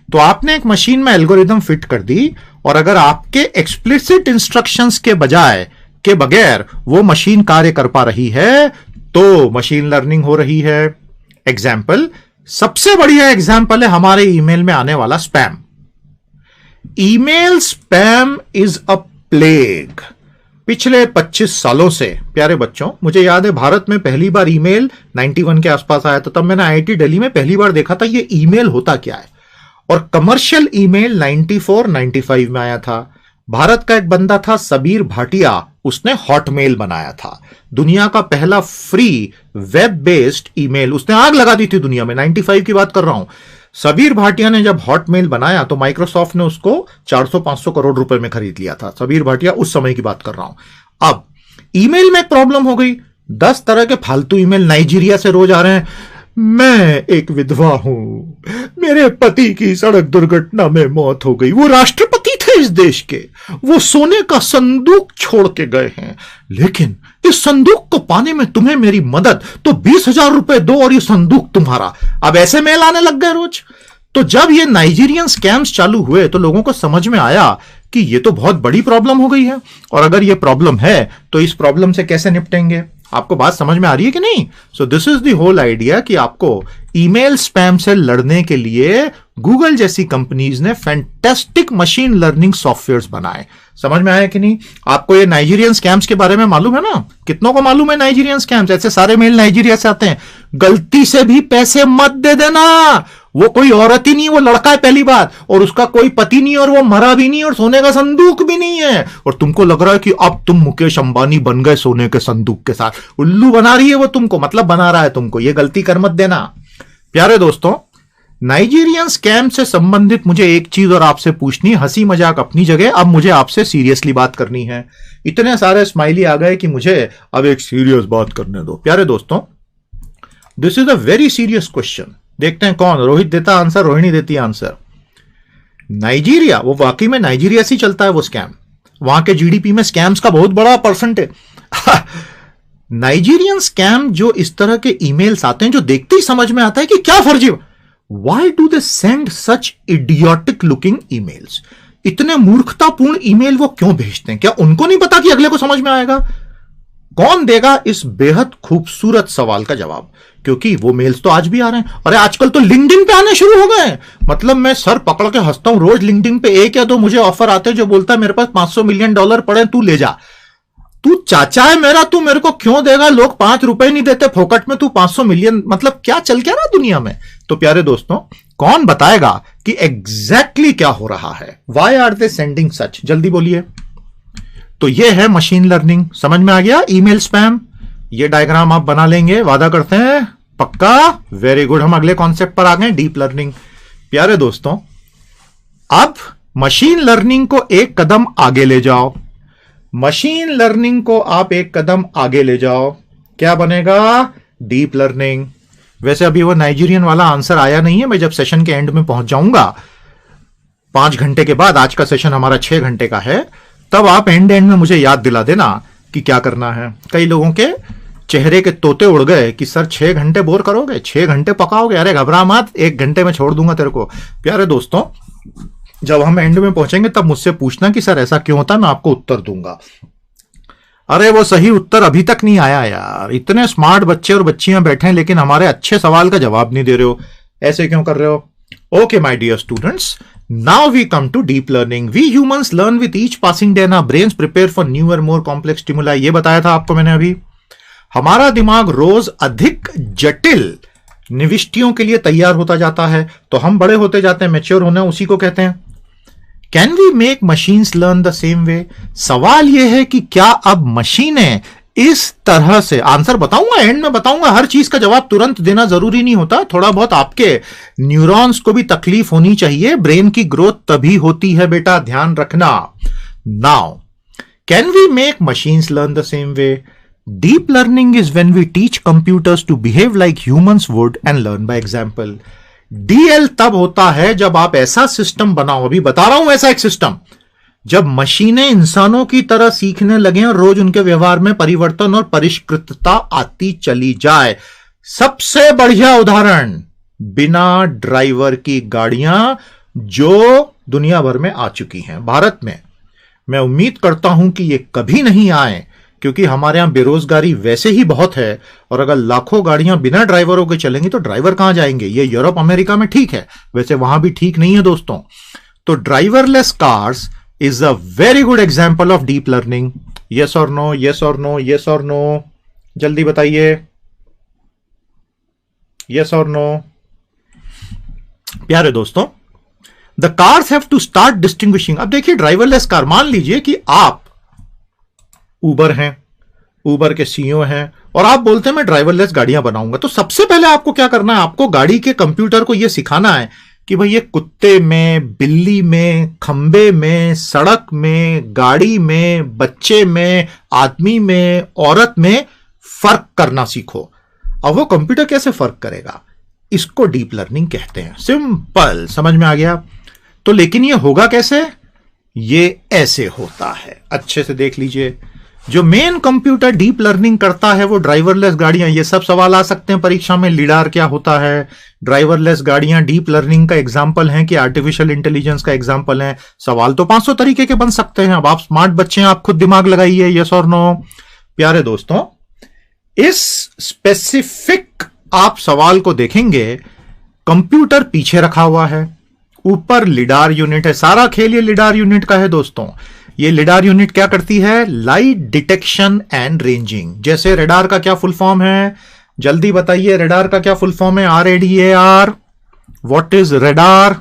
Speaker 1: तो आपने एक मशीन में एल्गोरिदम फिट कर दी और अगर आपके एक्सप्लिसिट इंस्ट्रक्शंस के बजाय के बगैर वो मशीन कार्य कर पा रही है तो मशीन लर्निंग हो रही है। एग्जाम्पल, सबसे बढ़िया एग्जाम्पल है हमारे ईमेल में आने वाला spam. Email spam is a plague. पिछले 25 सालों से प्यारे बच्चों, मुझे याद है भारत में पहली बार ईमेल 91 के आसपास आया था, तब मैंने आईआईटी दिल्ली में पहली बार देखा था ये ईमेल होता क्या है। और कमर्शियल ईमेल 94-95 में आया था। भारत का एक बंदा था सबीर भाटिया, उसने हॉटमेल बनाया था, दुनिया का पहला फ्री वेब बेस्ड ईमेल। उसने आग लगा दी थी दुनिया में, 95 की बात कर रहा हूं। सबीर भाटिया ने जब हॉटमेल बनाया तो माइक्रोसॉफ्ट ने उसको 400-500 करोड़ रुपए में खरीद लिया था। सबीर भाटिया उस समय की बात कर रहा हूं। अब ईमेल में एक प्रॉब्लम हो गई, 10 तरह के फालतू ईमेल नाइजीरिया से रोज आ रहे हैं। मैं एक विधवा हूं, मेरे पति की सड़क दुर्घटना में मौत हो गई, वो राष्ट्रपति थे इस देश के, वो सोने का संदूक छोड़ के गए हैं, लेकिन इस संदूक को पाने में तुम्हें मेरी मदद, तो 20,000 रुपए दो और ये संदूक तुम्हारा। अब ऐसे मेल आने लग गए रोज। तो जब ये नाइजीरियन स्कैम्स चालू हुए तो लोगों को समझ में आया कि ये तो बहुत बड़ी प्रॉब्लम हो गई है, और अगर ये प्रॉब्लम है तो इस प्रॉब्लम से कैसे निपटेंगे। आपको बात समझ में आ रही है कि नहीं? So this is the whole idea कि आपको ईमेल स्पैम से लड़ने के लिए गूगल जैसी कंपनीज ने फैंटास्टिक मशीन लर्निंग सॉफ्टवेयर्स बनाए। समझ में आया कि नहीं? आपको ये नाइजीरियन स्कैम्स के बारे में मालूम है ना? कितनों को मालूम है नाइजीरियन स्कैम्स? ऐसे सारे मेल नाइजीरिया से आते हैं। गलती से भी पैसे मत दे देना। वो कोई औरत ही नहीं, वो लड़का है पहली बात, और उसका कोई पति नहीं, और वो मरा भी नहीं, और सोने का संदूक भी नहीं है, और तुमको लग रहा है कि अब तुम मुकेश अंबानी बन गए सोने के संदूक के साथ। उल्लू बना रही है वो तुमको, मतलब बना रहा है तुमको। ये गलती कर मत देना। प्यारे दोस्तों, नाइजीरियन स्कैम से संबंधित मुझे एक चीज और आपसे पूछनी है। हंसी मजाक अपनी जगह, अब मुझे आपसे सीरियसली बात करनी है। इतने सारे स्माइली आ गए कि मुझे अब एक सीरियस बात करने दो। प्यारे दोस्तों, this is a very serious question. देखते हैं कौन, रोहित देता आंसर, रोहिणी देती आंसर। नाइजीरिया, वो वाकई में नाइजीरिया से चलता है वो स्कैम। वहां के जीडीपी में स्कैम्स का बहुत बड़ा परसेंट है। नाइजीरियन स्कैम जो इस तरह के ईमेल्स आते हैं जो देखते ही समझ में आता है कि क्या फर्जी। Why do they send such idiotic looking emails? इतने मूर्खतापूर्ण ईमेल वो क्यों भेजते हैं? क्या उनको नहीं पता कि अगले को समझ में आएगा? कौन देगा इस बेहद खूबसूरत सवाल का जवाब? क्योंकि वो मेल्स तो आज भी आ रहे हैं। अरे आजकल तो लिंक्डइन पे आने शुरू हो गए। मतलब मैं सर पकड़ के हंसता हूं, रोज लिंक्डइन पे एक या दो मुझे ऑफर आते हैं जो बोलता है मेरे पास $500 मिलियन पड़े, तू ले जा। तू चाचा है मेरा, तू मेरे को क्यों देगा? लोग ₹5 नहीं देते फोकट में, तू 500 मिलियन, मतलब क्या चल क्या रहा दुनिया में? तो प्यारे दोस्तों, कौन बताएगा कि एग्जैक्टली क्या हो रहा है? वाई आर दे सेंडिंग सच? जल्दी बोलिए। तो ये है मशीन लर्निंग। समझ में आ गया? Email spam. ये डायग्राम आप बना लेंगे, वादा करते हैं? पक्का? Very good. हम अगले कॉन्सेप्ट पर आ गए, डीप लर्निंग। प्यारे दोस्तों, अब मशीन लर्निंग को एक कदम आगे ले जाओ। मशीन लर्निंग को आप एक कदम आगे ले जाओ, क्या बनेगा? Deep learning. वैसे अभी वो नाइजीरियन वाला आंसर आया नहीं है। मैं जब सेशन के एंड में पहुंच जाऊंगा 5 घंटे के बाद, आज का सेशन हमारा 6 घंटे का है, तब आप एंड में मुझे याद दिला देना कि क्या करना है। कई लोगों के चेहरे के तोते उड़ गए कि सर 6 घंटे बोर करोगे, 6 घंटे पकाओगे? अरे घबरा मत, 1 घंटे में छोड़ दूंगा तेरे को। प्यारे दोस्तों, जब हम एंड में पहुंचेंगे तब मुझसे पूछना कि सर ऐसा क्यों होता है, मैं आपको उत्तर दूंगा। अरे वो सही उत्तर अभी तक नहीं आया यार। इतने स्मार्ट बच्चे और बच्चियां बैठे हैं लेकिन हमारे अच्छे सवाल का जवाब नहीं दे रहे हो। ऐसे क्यों कर रहे हो? Okay my dear students, now we come to deep learning. We humans learn with each passing day, our brains prepare for newer more complex stimuli. ये बताया था आपको मैंने अभी। हमारा दिमाग रोज अधिक जटिल निविष्टियों के लिए तैयार होता जाता है, तो हम बड़े होते जाते हैं। मैच्योर होना उसी को कहते हैं। Can we make machines learn the same way? सवाल यह है कि क्या अब मशीनें इस तरह से, आंसर बताऊंगा एंड में बताऊंगा, हर चीज का जवाब तुरंत देना जरूरी नहीं होता। थोड़ा बहुत आपके न्यूरॉन्स को भी तकलीफ होनी चाहिए। ब्रेन की ग्रोथ तभी होती है बेटा, ध्यान रखना। Now can we make machines learn the same way? Deep learning is when we teach computers to behave like humans would and learn by example. DL तब होता है जब आप ऐसा सिस्टम बनाओ, अभी बता रहा हूं ऐसा एक सिस्टम, जब मशीनें इंसानों की तरह सीखने लगे और रोज उनके व्यवहार में परिवर्तन और परिष्कृतता आती चली जाए। सबसे बढ़िया उदाहरण, बिना ड्राइवर की गाड़ियां जो दुनिया भर में आ चुकी हैं। भारत में मैं उम्मीद करता हूं कि ये कभी नहीं आए, क्योंकि हमारे यहां बेरोजगारी वैसे ही बहुत है, और अगर लाखों गाड़ियां बिना ड्राइवरों के चलेंगी तो ड्राइवर कहां जाएंगे। ये यूरोप अमेरिका में ठीक है, वैसे वहां भी ठीक नहीं है दोस्तों। तो driverless cars is a very good example of deep learning. Yes और नो, यस और नो, यस और नो, जल्दी बताइए, यस और नो। प्यारे दोस्तों, the cars have to start distinguishing. अब देखिए ड्राइवरलेस कार, मान लीजिए कि आप उबर हैं, उबर के सीईओ हैं, और आप बोलते हैं मैं ड्राइवरलेस गाड़ियां बनाऊंगा। तो सबसे पहले आपको क्या करना है, आपको गाड़ी के कंप्यूटर को यह सिखाना है कि भाई ये कुत्ते में, बिल्ली में, खंबे में, सड़क में, गाड़ी में, बच्चे में, आदमी में, औरत में फर्क करना सीखो। अब वो कंप्यूटर कैसे फर्क करेगा, इसको डीप लर्निंग कहते हैं। सिंपल, समझ में आ गया। तो लेकिन ये होगा कैसे, ये ऐसे होता है, अच्छे से देख लीजिए। जो मेन कंप्यूटर डीप लर्निंग करता है वो ड्राइवरलेस गाड़ियां। ये सब सवाल आ सकते हैं परीक्षा में, लिडार क्या होता है, ड्राइवरलेस गाड़ियां डीप लर्निंग का एग्जांपल हैं कि आर्टिफिशियल इंटेलिजेंस का एग्जांपल है। सवाल तो 500 तरीके के बन सकते हैं। अब आप स्मार्ट बच्चे हैं, आप खुद दिमाग लगाइए, यस और नो। प्यारे दोस्तों, इस स्पेसिफिक आप सवाल को देखेंगे, कंप्यूटर पीछे रखा हुआ है, ऊपर लिडार यूनिट है। सारा खेल ये लिडार यूनिट का है दोस्तों। ये लिडार यूनिट क्या करती है, लाइट डिटेक्शन एंड रेंजिंग। जैसे रेडार का क्या फुल फॉर्म है, जल्दी बताइए, रेडार का क्या फुल फॉर्म है, RADAR। What is radar,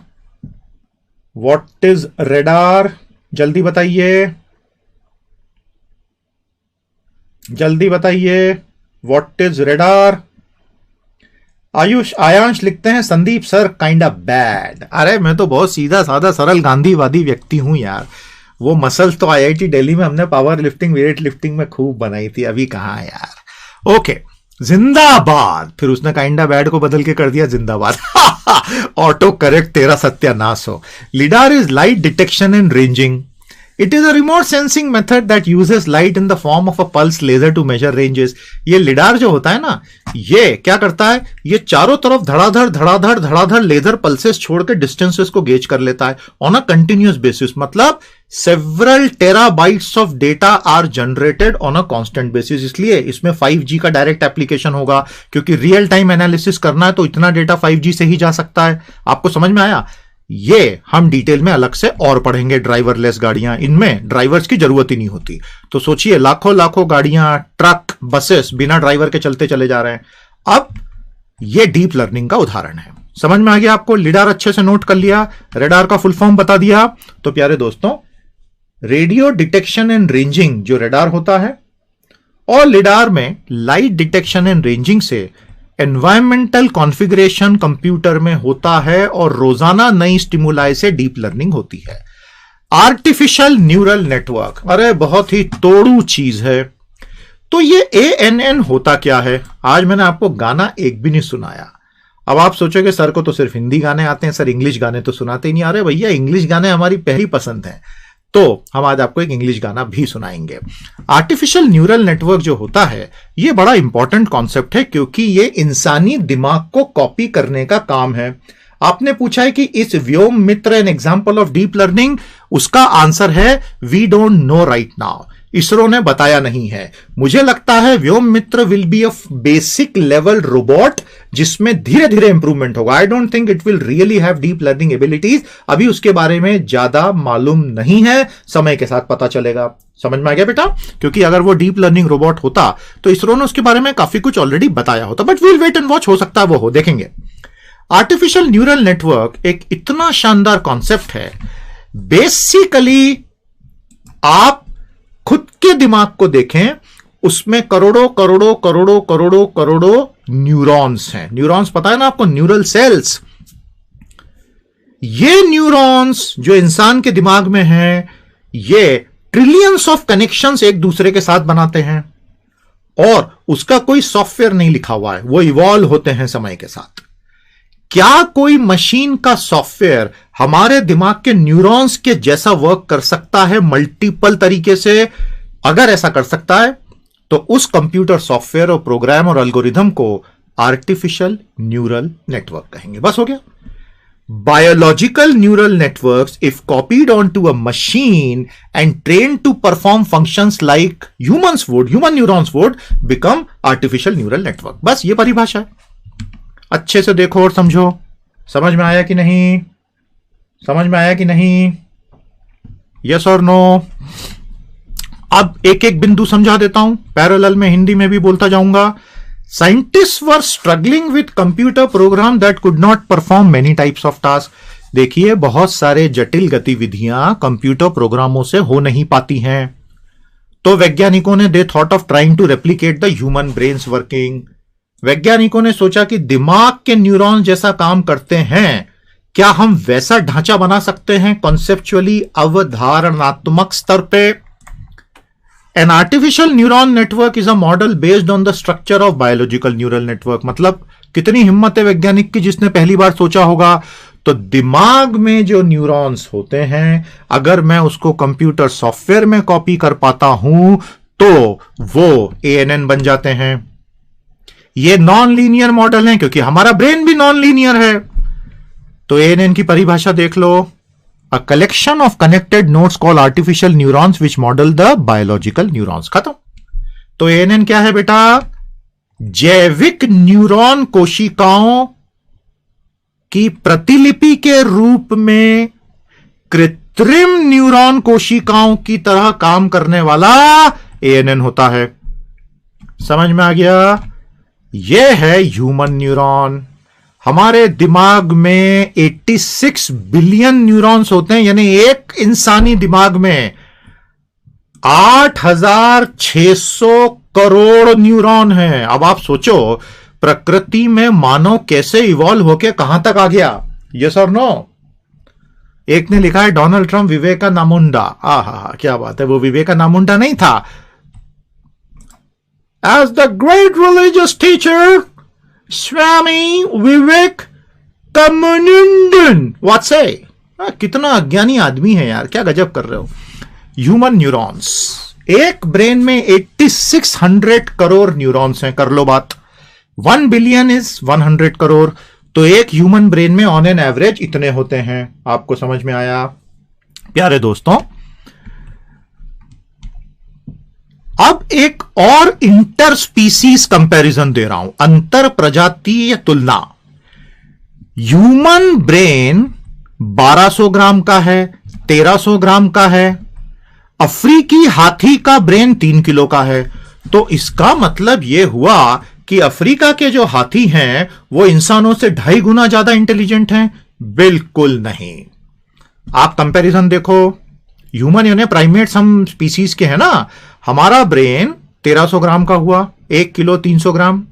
Speaker 1: what is radar, जल्दी बताइए, जल्दी बताइए, व्हाट इज रेडार। आयांश लिखते हैं, Sandeep sir kind of bad. अरे मैं तो बहुत सीधा साधा सरल गांधीवादी व्यक्ति हूं यार। वो मसल्स तो IIT दिल्ली में हमने पावर लिफ्टिंग, वेट लिफ्टिंग में खूब बनाई थी, अभी कहां है यार। ओके, जिंदाबाद। फिर उसने काइंडा बैड को बदल के कर दिया जिंदाबाद। ऑटो करेक्ट, तेरा सत्यानाश हो। Lidar is light detection and ranging. It is a remote sensing method that uses light in the form of a pulse laser to measure ranges. ये लिडार जो होता है ना, ये क्या करता है, ये चारों तरफ धड़ाधड़ धड़ाधड़ धड़ाधड़ लेजर पल्सेस छोड़ के डिस्टेंसेस को गेज कर लेता है ऑन अ कंटिन्यूअस बेसिस। मतलब several terabytes of data are generated on a constant basis. इसलिए इसमें 5G का डायरेक्ट एप्लीकेशन होगा, क्योंकि रियल टाइम एनालिसिस करना है तो इतना डेटा 5G से ही जा सकता है। आपको समझ में आया। ये हम डिटेल में अलग से और पढ़ेंगे। ड्राइवरलेस गाड़ियां, इनमें ड्राइवर्स की जरूरत ही नहीं होती। तो सोचिए, लाखों लाखों गाड़ियां, ट्रक, बसेस बिना ड्राइवर के चलते चले जा रहे हैं। अब ये डीप लर्निंग का उदाहरण है। समझ में आ गया आपको। लिडार अच्छे से नोट कर लिया, रेडार का फुल फॉर्म बता दिया। तो प्यारे दोस्तों, रेडियो डिटेक्शन एंड रेंजिंग जो रेडार होता है, और लिडार में लाइट डिटेक्शन एंड रेंजिंग से एनवायरमेंटल कॉन्फ़िगरेशन कंप्यूटर में होता है, और रोजाना नई स्टिमुलाई से डीप लर्निंग होती है। आर्टिफिशियल न्यूरल नेटवर्क, अरे बहुत ही तोड़ू चीज है। तो ये ANN होता क्या है, आज मैंने आपको गाना एक भी नहीं सुनाया। अब आप सोचोगे सर को तो सिर्फ हिंदी गाने आते हैं, सर इंग्लिश गाने तो सुनाते ही नहीं। आ रहे भैया, इंग्लिश गाने हमारी पहली पसंद है, तो हम आज आपको एक इंग्लिश गाना भी सुनाएंगे। आर्टिफिशियल न्यूरल नेटवर्क जो होता है, ये बड़ा इंपॉर्टेंट कॉन्सेप्ट है, क्योंकि ये इंसानी दिमाग को कॉपी करने का काम है। आपने पूछा है कि इस Vyom Mitra an example of deep learning, उसका आंसर है we don't know right now. ISRO ने बताया नहीं है। मुझे लगता है Vyom Mitra will be a basic level robot जिसमें धीरे धीरे इंप्रूवमेंट होगा। I don't think it will really have deep learning abilities. अभी उसके बारे में ज्यादा मालूम नहीं है, समय के साथ पता चलेगा। समझ में आ गया बेटा, क्योंकि अगर वो डीप लर्निंग रोबोट होता तो इसरो ने उसके बारे में काफी कुछ ऑलरेडी बताया होता। But will wait and watch, हो सकता है वो हो, देखेंगे। आर्टिफिशियल न्यूरल नेटवर्क एक इतना शानदार कॉन्सेप्ट है। बेसिकली आप खुद के दिमाग को देखें, उसमें करोड़ों करोड़ों करोड़ों करोड़ों करोड़ों न्यूरॉन्स हैं। न्यूरॉन्स पता है ना आपको, न्यूरल सेल्स। ये न्यूरॉन्स जो इंसान के दिमाग में हैं, ये ट्रिलियंस ऑफ कनेक्शंस एक दूसरे के साथ बनाते हैं, और उसका कोई सॉफ्टवेयर नहीं लिखा हुआ है, वो इवॉल्व होते हैं समय के साथ। क्या कोई मशीन का सॉफ्टवेयर हमारे दिमाग के न्यूरॉन्स के जैसा वर्क कर सकता है मल्टीपल तरीके से? अगर ऐसा कर सकता है तो उस कंप्यूटर सॉफ्टवेयर और प्रोग्राम और एल्गोरिथम को आर्टिफिशियल न्यूरल नेटवर्क कहेंगे। बस हो गया। biological neural networks, if copied onto a machine and trained to perform functions like human neurons would become artificial neural network. बस ये परिभाषा है. अच्छे से देखो और समझो. समझ में आया कि नहीं? समझ में आया कि नहीं? यस और नो? अब एक एक बिंदु समझा देता हूं. पैरेलल में हिंदी में भी बोलता जाऊंगा. Scientists were struggling with computer program that could not perform many types of tasks. देखिए, बहुत सारे जटिल गतिविधियां कंप्यूटर प्रोग्रामों से हो नहीं पाती हैं. तो वैज्ञानिकों ने they thought of trying to replicate the human brains working. वैज्ञानिकों ने सोचा कि दिमाग के न्यूरॉन जैसा काम करते हैं, क्या हम वैसा ढांचा बना सकते हैं कॉन्सेप्चुअली, अवधारणात्मक स्तर पे. An artificial neuron network is a model based on the structure of biological neural network. मतलब कितनी हिम्मत है वैज्ञानिक की जिसने पहली बार सोचा होगा. तो दिमाग में जो न्यूरॉन्स होते हैं, अगर मैं उसको कंप्यूटर सॉफ्टवेयर में कॉपी कर पाता हूं तो वो ANN बन जाते हैं. ये नॉन लीनियर मॉडल है क्योंकि हमारा ब्रेन भी नॉन लीनियर है. तो ANN की परिभाषा देख लो. A collection of connected nodes called artificial neurons which model the biological neurons. खत्म. तो ANN क्या है बेटा? जैविक न्यूरॉन कोशिकाओं की प्रतिलिपि के रूप में कृत्रिम न्यूरॉन कोशिकाओं की तरह काम करने वाला ANN होता है. समझ में आ गया? यह है ह्यूमन न्यूरॉन. हमारे दिमाग में 86 बिलियन न्यूरॉन्स होते हैं, यानी एक इंसानी दिमाग में 8600 करोड़ न्यूरॉन हैं. अब आप सोचो, प्रकृति में मानव कैसे इवॉल्व होके कहां तक आ गया. यस और नो? एक ने लिखा है डोनाल्ड ट्रंप विवेकानंदा. आहा, क्या बात है. वो विवेकानंदा नहीं था. As the great religious teacher Swami Vivekanandan. What say? कितना अज्ञानी आदमी है यार, क्या गजब कर रहे हो. ह्यूमन न्यूरॉन्स, एक ब्रेन में 8600 करोड़ न्यूरॉन्स हैं. कर लो बात. 1 बिलियन इज 100 करोड़. तो एक ह्यूमन ब्रेन में ऑन एन एवरेज इतने होते हैं. आपको समझ में आया? प्यारे दोस्तों, अब एक और इंटर स्पीसीज कंपैरिजन दे रहा हूं, अंतर प्रजातीय तुलना. ह्यूमन ब्रेन 1200 ग्राम का है, 1300 ग्राम का है. अफ्रीकी हाथी का ब्रेन 3 किलो का है. तो इसका मतलब यह हुआ कि अफ्रीका के जो हाथी हैं वो इंसानों से 2.5 गुना ज्यादा इंटेलिजेंट हैं. बिल्कुल नहीं. आप कंपैरिजन देखो. ह्यूमन यानी प्राइमेट्स, हम स्पीसीज के हैं ना. हमारा ब्रेन 1300 ग्राम का हुआ, 1 किलो 300 ग्राम.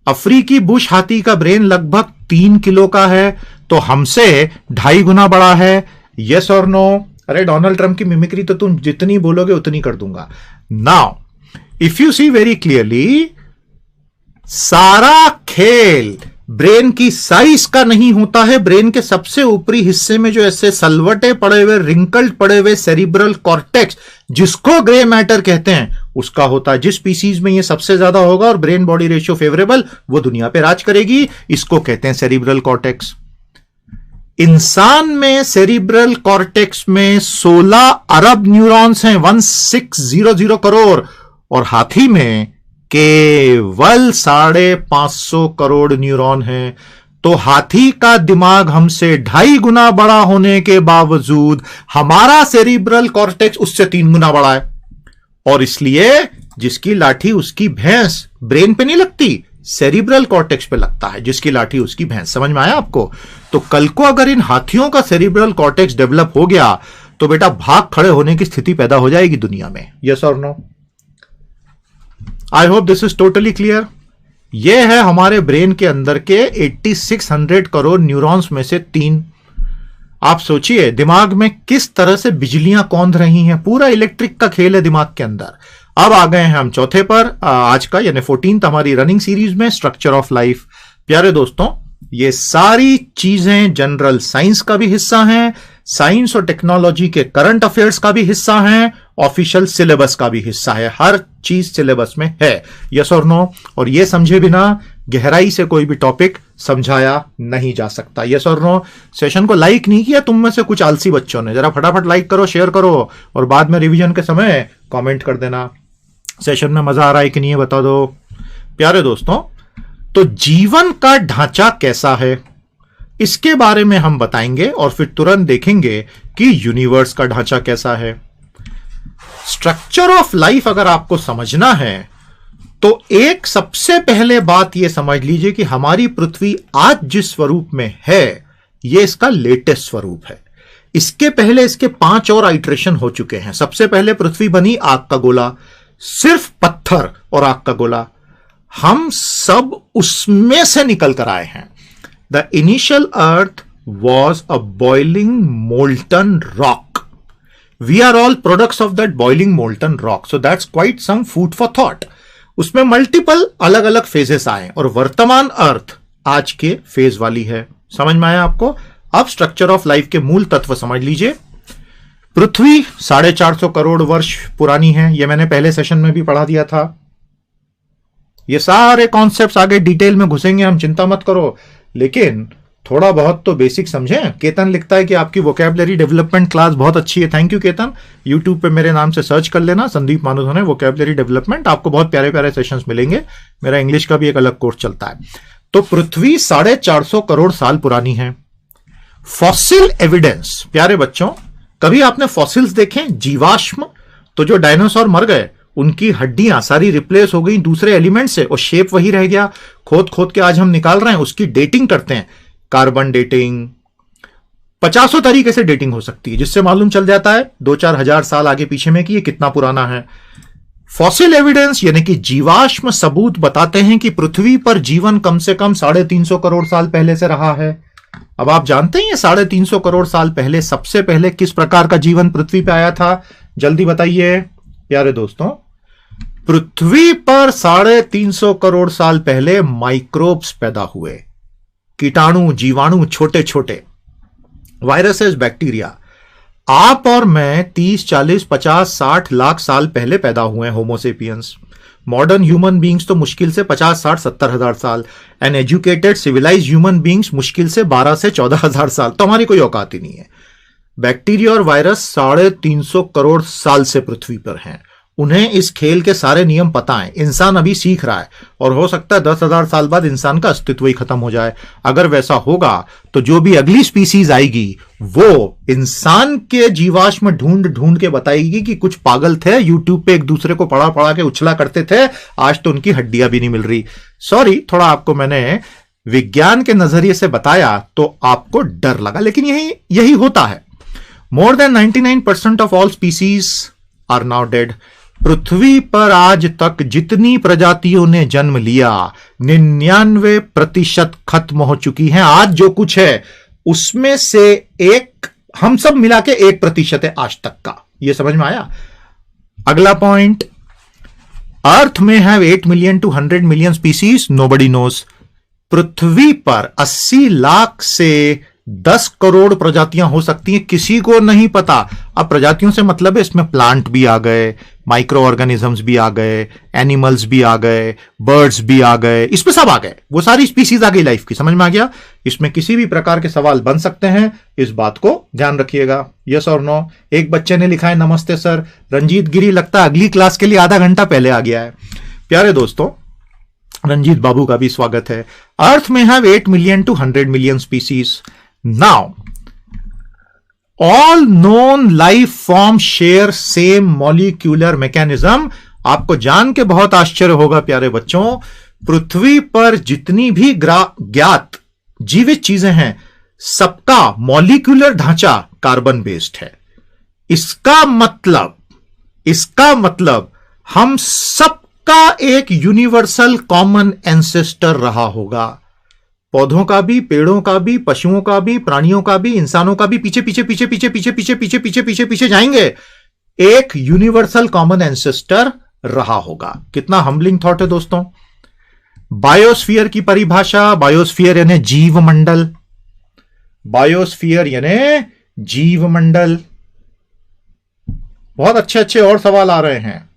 Speaker 1: अफ्रीकी बुश हाथी का ब्रेन लगभग 3 किलो का है, तो हमसे 2.5 गुना बड़ा है. यस और नो? अरे डोनाल्ड ट्रंप की मिमिक्री तो तुम जितनी बोलोगे उतनी कर दूंगा. Now if you see very clearly, सारा खेल ब्रेन की साइज का नहीं होता है. ब्रेन के सबसे ऊपरी हिस्से में जो ऐसे सलवटे पड़े हुए, रिंकल्ड पड़े हुए सेरिब्रल कॉर्टेक्स, जिसको ग्रे मैटर कहते हैं, उसका होता है. जिस स्पीसीज में ये सबसे ज्यादा होगा और ब्रेन बॉडी रेशियो फेवरेबल, वो दुनिया पे राज करेगी. इसको कहते हैं सेरिब्रल कॉर्टेक्स. इंसान में सेरिब्रल कॉर्टेक्स में 16 अरब न्यूरॉन्स हैं, 1600 करोड़. और हाथी में केवल 550 करोड़ न्यूरॉन हैं. तो हाथी का दिमाग हमसे 2.5 गुना बड़ा होने के बावजूद हमारा सेरिब्रल कॉर्टेक्स उससे 3 गुना बड़ा है. और इसलिए जिसकी लाठी उसकी भैंस, ब्रेन पे नहीं लगती, सेरिब्रल कॉर्टेक्स पे लगता है. जिसकी लाठी उसकी भैंस. समझ में आया आपको? तो कल को अगर इन हाथियों का सेरिब्रल कॉर्टेक्स डेवलप हो गया तो बेटा भाग खड़े होने की स्थिति पैदा हो जाएगी दुनिया में. यस और no? I hope this is totally clear. यह है हमारे ब्रेन के अंदर के 8600 करोड़ न्यूरॉन्स में से 3. आप सोचिए दिमाग में किस तरह से बिजलियां कौंध रही हैं. पूरा इलेक्ट्रिक का खेल है दिमाग के अंदर. अब आ गए हैं हम चौथे पर, आज का यानी 14th हमारी रनिंग सीरीज में, स्ट्रक्चर ऑफ लाइफ. प्यारे दोस्तों, ये सारी चीजें जनरल साइंस का भी हिस्सा हैं, साइंस और टेक्नोलॉजी के करंट अफेयर्स का भी हिस्सा है, ऑफिशियल सिलेबस का भी हिस्सा है. हर चीज सिलेबस में है. यस और नो? और ये समझे बिना गहराई से कोई भी टॉपिक समझाया नहीं जा सकता। यस और नो? सेशन को लाइक नहीं किया तुम में से कुछ आलसी बच्चों ने? जरा फटाफट लाइक करो, शेयर करो और बाद में रिवीजन के समय कमेंट कर देना। सेशन में मजा आ रहा है कि नहीं है बता दो। प्यारे दोस्तों, तो जीवन का ढांचा कैसा है इसके बारे में हम बताएंगे और फिर तुरंत देखेंगे कि यूनिवर्स का ढांचा कैसा है। स्ट्रक्चर ऑफ लाइफ अगर आपको समझना है तो एक सबसे पहले बात यह समझ लीजिए कि हमारी पृथ्वी आज जिस स्वरूप में है यह इसका लेटेस्ट स्वरूप है। इसके पहले इसके 5 और आइट्रेशन हो चुके हैं। सबसे पहले पृथ्वी बनी आग का गोला, सिर्फ पत्थर और आग का गोला। हम सब उसमें से निकल कर आए हैं। The initial earth was a boiling molten rock. We are all products of that boiling molten rock, so that's quite some food for thought. उसमें मल्टीपल अलग अलग फेजेस आए और वर्तमान अर्थ आज के फेज वाली है। समझ में आया आपको? अब स्ट्रक्चर ऑफ लाइफ के मूल तत्व समझ लीजिए। पृथ्वी 450 करोड़ वर्ष पुरानी है, यह मैंने पहले सेशन में भी पढ़ा दिया था। ये सारे कॉन्सेप्ट्स आगे डिटेल में घुसेंगे हम, चिंता मत करो, लेकिन थोड़ा बहुत तो बेसिक समझें। केतन लिखता है कि आपकी वोकैबुलरी डेवलपमेंट क्लास बहुत अच्छी है। Thank you Ketan. यूट्यूब पे मेरे नाम से सर्च कर लेना, संदीप मानूधने वोकैबुलरी डेवलपमेंट, आपको बहुत प्यारे प्यारे सेशंस मिलेंगे। मेरा इंग्लिश का भी एक अलग कोर्स चलता है। तो पृथ्वी 450 करोड़ साल पुरानी है। फॉसिल एविडेंस, प्यारे बच्चों, कभी आपने फॉसिल्स देखे? जीवाश्म, तो जो डायनासोर मर गए उनकी हड्डियां सारी रिप्लेस हो गई दूसरे एलिमेंट से और शेप वही रह गया। खोद खोद के आज हम निकाल रहे हैं, उसकी डेटिंग करते हैं। कार्बन डेटिंग, 50 तरीके से डेटिंग हो सकती है, जिससे मालूम चल जाता है 2-4 हजार साल आगे पीछे में कि ये कितना पुराना है। फॉसिल एविडेंस यानी कि जीवाश्म सबूत बताते हैं कि पृथ्वी पर जीवन कम से कम 350 करोड़ साल पहले से रहा है। अब आप जानते हैं 350 करोड़ साल पहले सबसे पहले किस प्रकार का जीवन पृथ्वी पर आया था? जल्दी बताइए प्यारे दोस्तों। पृथ्वी पर 350 करोड़ साल पहले माइक्रोब्स पैदा हुए, कीटाणु, जीवाणु, छोटे छोटे वायरसेस, बैक्टीरिया। आप और मैं 30, 40, 50, 60 लाख साल पहले पैदा हुए हैं, होमोसेपियंस। मॉडर्न ह्यूमन बींग्स तो मुश्किल से 50, 60, 70 हजार साल। And educated civilize human beings मुश्किल से 12 से 14 हजार साल। तो हमारी कोई औकात ही नहीं है। बैक्टीरिया और वायरस 350 करोड़ साल से पृथ्वी पर हैं। उन्हें इस खेल के सारे नियम पता है। इंसान अभी सीख रहा है और हो सकता है 10,000 साल बाद इंसान का अस्तित्व ही खत्म हो जाए। अगर वैसा होगा तो जो भी अगली स्पीसीज आएगी वो इंसान के जीवाश्म ढूंढ ढूंढ के बताएगी कि कुछ पागल थे, यूट्यूब पे एक दूसरे को पढ़ा पढ़ा के उछला करते थे, आज तो उनकी हड्डियां भी नहीं मिल रही। सॉरी, थोड़ा आपको मैंने विज्ञान के नजरिए से बताया तो आपको डर लगा, लेकिन यही होता है। More than 99% of all species are now dead. पृथ्वी पर आज तक जितनी प्रजातियों ने जन्म लिया 99% खत्म हो चुकी हैं। आज जो कुछ है उसमें से एक, हम सब मिला के 1% है आज तक का। यह समझ में आया? अगला पॉइंट, अर्थ में है 8 million to 100 million species, nobody knows. पृथ्वी पर 80 लाख से 10 करोड़ प्रजातियां हो सकती हैं, किसी को नहीं पता। अब प्रजातियों से मतलब है इसमें प्लांट भी आ गए, माइक्रो ऑर्गेनिजम्स भी आ गए, एनिमल्स भी आ गए, बर्ड्स भी आ गए, इसमें सब आ गए, वो सारी स्पीसीज आ गई लाइफ की। समझ में आ गया? इसमें किसी भी प्रकार के सवाल बन सकते हैं, इस बात को ध्यान रखिएगा। यस और नो? एक बच्चे ने लिखा है नमस्ते सर। रंजीत गिरी लगता है अगली क्लास के लिए आधा घंटा पहले आ गया है। प्यारे दोस्तों, रंजीत बाबू का भी स्वागत है। अर्थ में है 8 million to 100 million species. Now, all known life forms share same molecular mechanism। आपको जान के बहुत आश्चर्य होगा प्यारे बच्चों, पृथ्वी पर जितनी भी ज्ञात जीवित चीजें हैं सबका मॉलिक्यूलर ढांचा कार्बन बेस्ड है। इसका मतलब हम सबका एक यूनिवर्सल कॉमन एंसेस्टर रहा होगा। पौधों का भी, पेड़ों का भी, पशुओं का भी, प्राणियों का भी, इंसानों का भी, पीछे पीछे पीछे पीछे पीछे पीछे पीछे पीछे पीछे पीछे जाएंगे, एक यूनिवर्सल कॉमन एंसेस्टर रहा होगा। कितना हम्बलिंग थॉट है दोस्तों। बायोस्फीयर की परिभाषा, बायोस्फीयर यानी जीवमंडल। बायोस्फीयर यानी जीवमंडल। बहुत अच्छे और सवाल आ रहे हैं,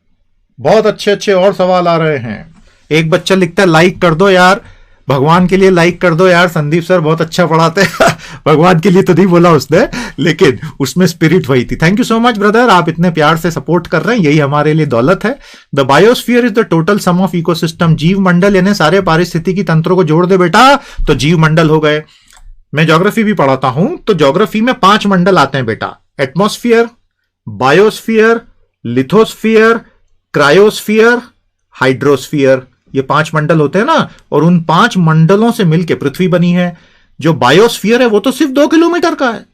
Speaker 1: बहुत अच्छे और सवाल आ रहे हैं। एक बच्चा लिखता है लाइक कर दो यार, भगवान के लिए लाइक कर दो यार, संदीप सर बहुत अच्छा पढ़ाते हैं। भगवान के लिए तो नहीं बोला उसने, लेकिन उसमें स्पिरिट वही थी। Thank you so much brother, आप इतने प्यार से सपोर्ट कर रहे हैं, यही हमारे लिए दौलत है। The biosphere is the total sum of ecosystem. जीव मंडल यानी सारे पारिस्थितिकी तंत्रों को जोड़ दे बेटा तो जीव मंडल हो गए। मैं ज्योग्राफी भी पढ़ाता हूं, तो ज्योग्राफी में 5 मंडल आते हैं बेटा, atmosphere, biosphere, lithosphere, cryosphere, hydrosphere. ये 5 मंडल होते हैं ना, और उन 5 मंडलों से मिलकर पृथ्वी बनी है। जो बायोस्फीयर है वो तो सिर्फ 2 किलोमीटर का है,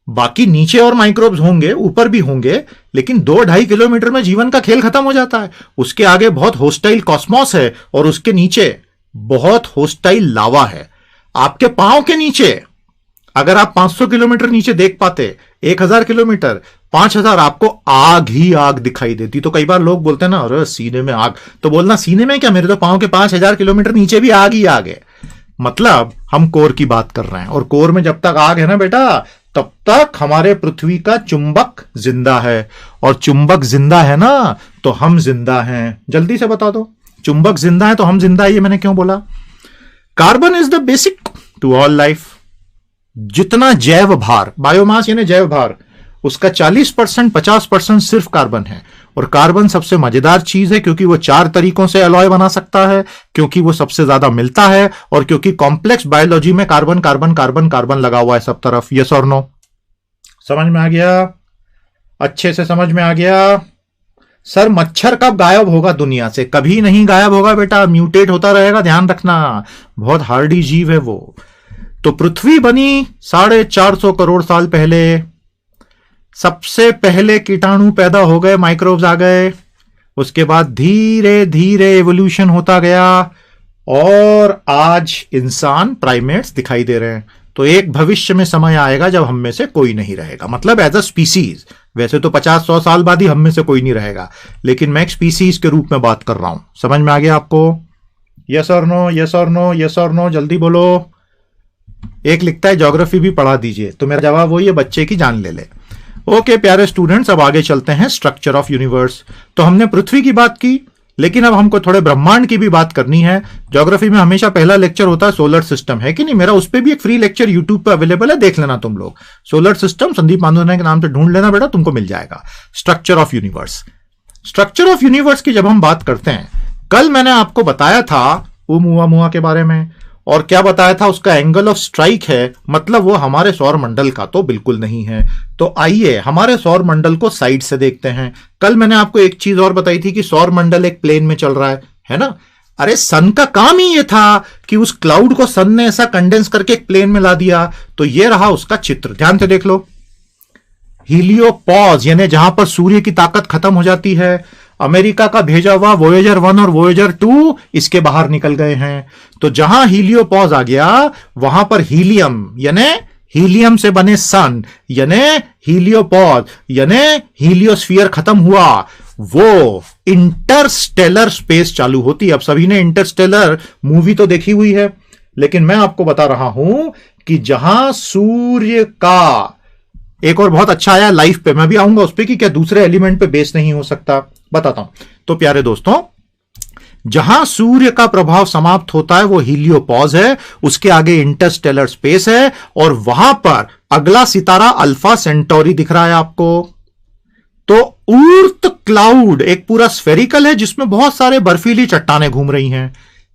Speaker 1: बाकी नीचे और माइक्रोब्स होंगे, ऊपर भी होंगे, लेकिन 2-2.5 किलोमीटर में जीवन का खेल खत्म हो जाता है। उसके आगे बहुत होस्टाइल कॉस्मोस है, और उसके नीचे बहुत होस्टाइल लावा है। आपके पांव के नीचे अगर आप 500 किलोमीटर नीचे देख पाते, 1000 किलोमीटर, 5000, आपको आग ही आग दिखाई देती। तो कई बार लोग बोलते हैं ना, अरे सीने में आग, तो बोलना सीने में क्या, मेरे तो पांव के 5000 किलोमीटर नीचे भी आग ही आग है। मतलब हम कोर की बात कर रहे हैं, और कोर में जब तक आग है ना बेटा, तब तक हमारे पृथ्वी का चुंबक जिंदा है, और चुंबक जिंदा है ना तो हम जिंदा हैं। जल्दी से बता दो, चुंबक जिंदा है तो हम जिंदा है, ये मैंने क्यों बोला? Carbon is the basic to all life. जितना जैव भार, बायोमास यानी जैव भार, उसका 40%, 50% सिर्फ कार्बन है। और कार्बन सबसे मजेदार चीज है, क्योंकि वो 4 तरीकों से अलॉय बना सकता है, क्योंकि वो सबसे ज्यादा मिलता है, और क्योंकि कॉम्प्लेक्स बायोलॉजी में कार्बन कार्बन कार्बन कार्बन लगा हुआ है सब तरफ। यस और नो? समझ में आ गया? अच्छे से समझ में आ गया? सर मच्छर कब गायब होगा दुनिया से? कभी नहीं गायब होगा बेटा, म्यूटेट होता रहेगा, ध्यान रखना। बहुत हार्डी जीव है वो। तो पृथ्वी बनी 450 करोड़ साल पहले। सबसे पहले कीटाणु पैदा हो गए, माइक्रोब्स आ गए। उसके बाद धीरे धीरे एवोल्यूशन होता गया, और आज इंसान, प्राइमेट्स दिखाई दे रहे हैं। तो एक भविष्य में समय आएगा जब हम में से कोई नहीं रहेगा, मतलब एज अ स्पीसीज। वैसे तो 50-100 साल बाद ही हम में से कोई नहीं रहेगा, लेकिन मैं एक स्पीसीज के रूप में बात कर रहा हूं। समझ में आ गया आपको? यस और नो, यस और नो, यस और नो, जल्दी बोलो। एक लिखता है ज्योग्राफी भी पढ़ा दीजिए, तो मेरा जवाब वही है, बच्चे की जान ले ले। ओके प्यारे स्टूडेंट्स, अब आगे चलते हैं स्ट्रक्चर ऑफ यूनिवर्स। तो हमने पृथ्वी की बात की, लेकिन अब हमको थोड़े ब्रह्मांड की भी बात करनी है। ज्योग्राफी में हमेशा पहला लेक्चर होता है सोलर सिस्टम, है कि नहीं? मेरा उस पर भी एक फ्री लेक्चर यूट्यूब पे अवेलेबल है, देख लेना तुम लोग। सोलर सिस्टम संदीप मांदोना के नाम से ढूंढ लेना बेटा, तुमको मिल जाएगा। Structure of universe, structure of universe की जब हम बात करते हैं, कल मैंने आपको बताया था ओमुआ के बारे में, और क्या बताया था? उसका एंगल ऑफ स्ट्राइक है, मतलब वो हमारे सौर मंडल का तो बिल्कुल नहीं है। तो आइए हमारे सौर मंडल को साइड से देखते हैं। कल मैंने आपको एक चीज और बताई थी कि सौर मंडल एक प्लेन में चल रहा है ना? अरे सन का काम ही ये था कि उस क्लाउड को सन ने ऐसा कंडेंस करके एक प्लेन में ला दिया। तो ये रहा उसका चित्र, ध्यान से देख लो। हीलियोपॉज यानी जहां पर सूर्य की ताकत खत्म हो जाती है। अमेरिका का भेजा हुआ वोयेजर 1 और वोयेजर 2 इसके बाहर निकल गए हैं। तो जहां हीलियोपॉज आ गया, वहां पर हीलियम यानी हीलियम से बने सन यानी हीलियोपॉज यानी हीलियोस्फीयर खत्म हुआ। वो इंटरस्टेलर स्पेस चालू होती है। अब सभी ने इंटरस्टेलर मूवी तो देखी हुई है, लेकिन मैं आपको बता रहा हूं कि जहां सूर्य का एक और बहुत अच्छा आया लाइफ पे, मैं भी आऊंगा उस पर कि क्या दूसरे एलिमेंट पे बेस नहीं हो सकता, बताता हूं। तो प्यारे दोस्तों, जहां सूर्य का प्रभाव समाप्त होता है वो हीलियोपॉज है, उसके आगे इंटरस्टेलर स्पेस है, और वहां पर अगला सितारा अल्फा सेंटोरी दिख रहा है आपको। तो ऊर्त क्लाउड एक पूरा स्फेरिकल है जिसमें बहुत सारे बर्फीली चट्टानें घूम रही हैं।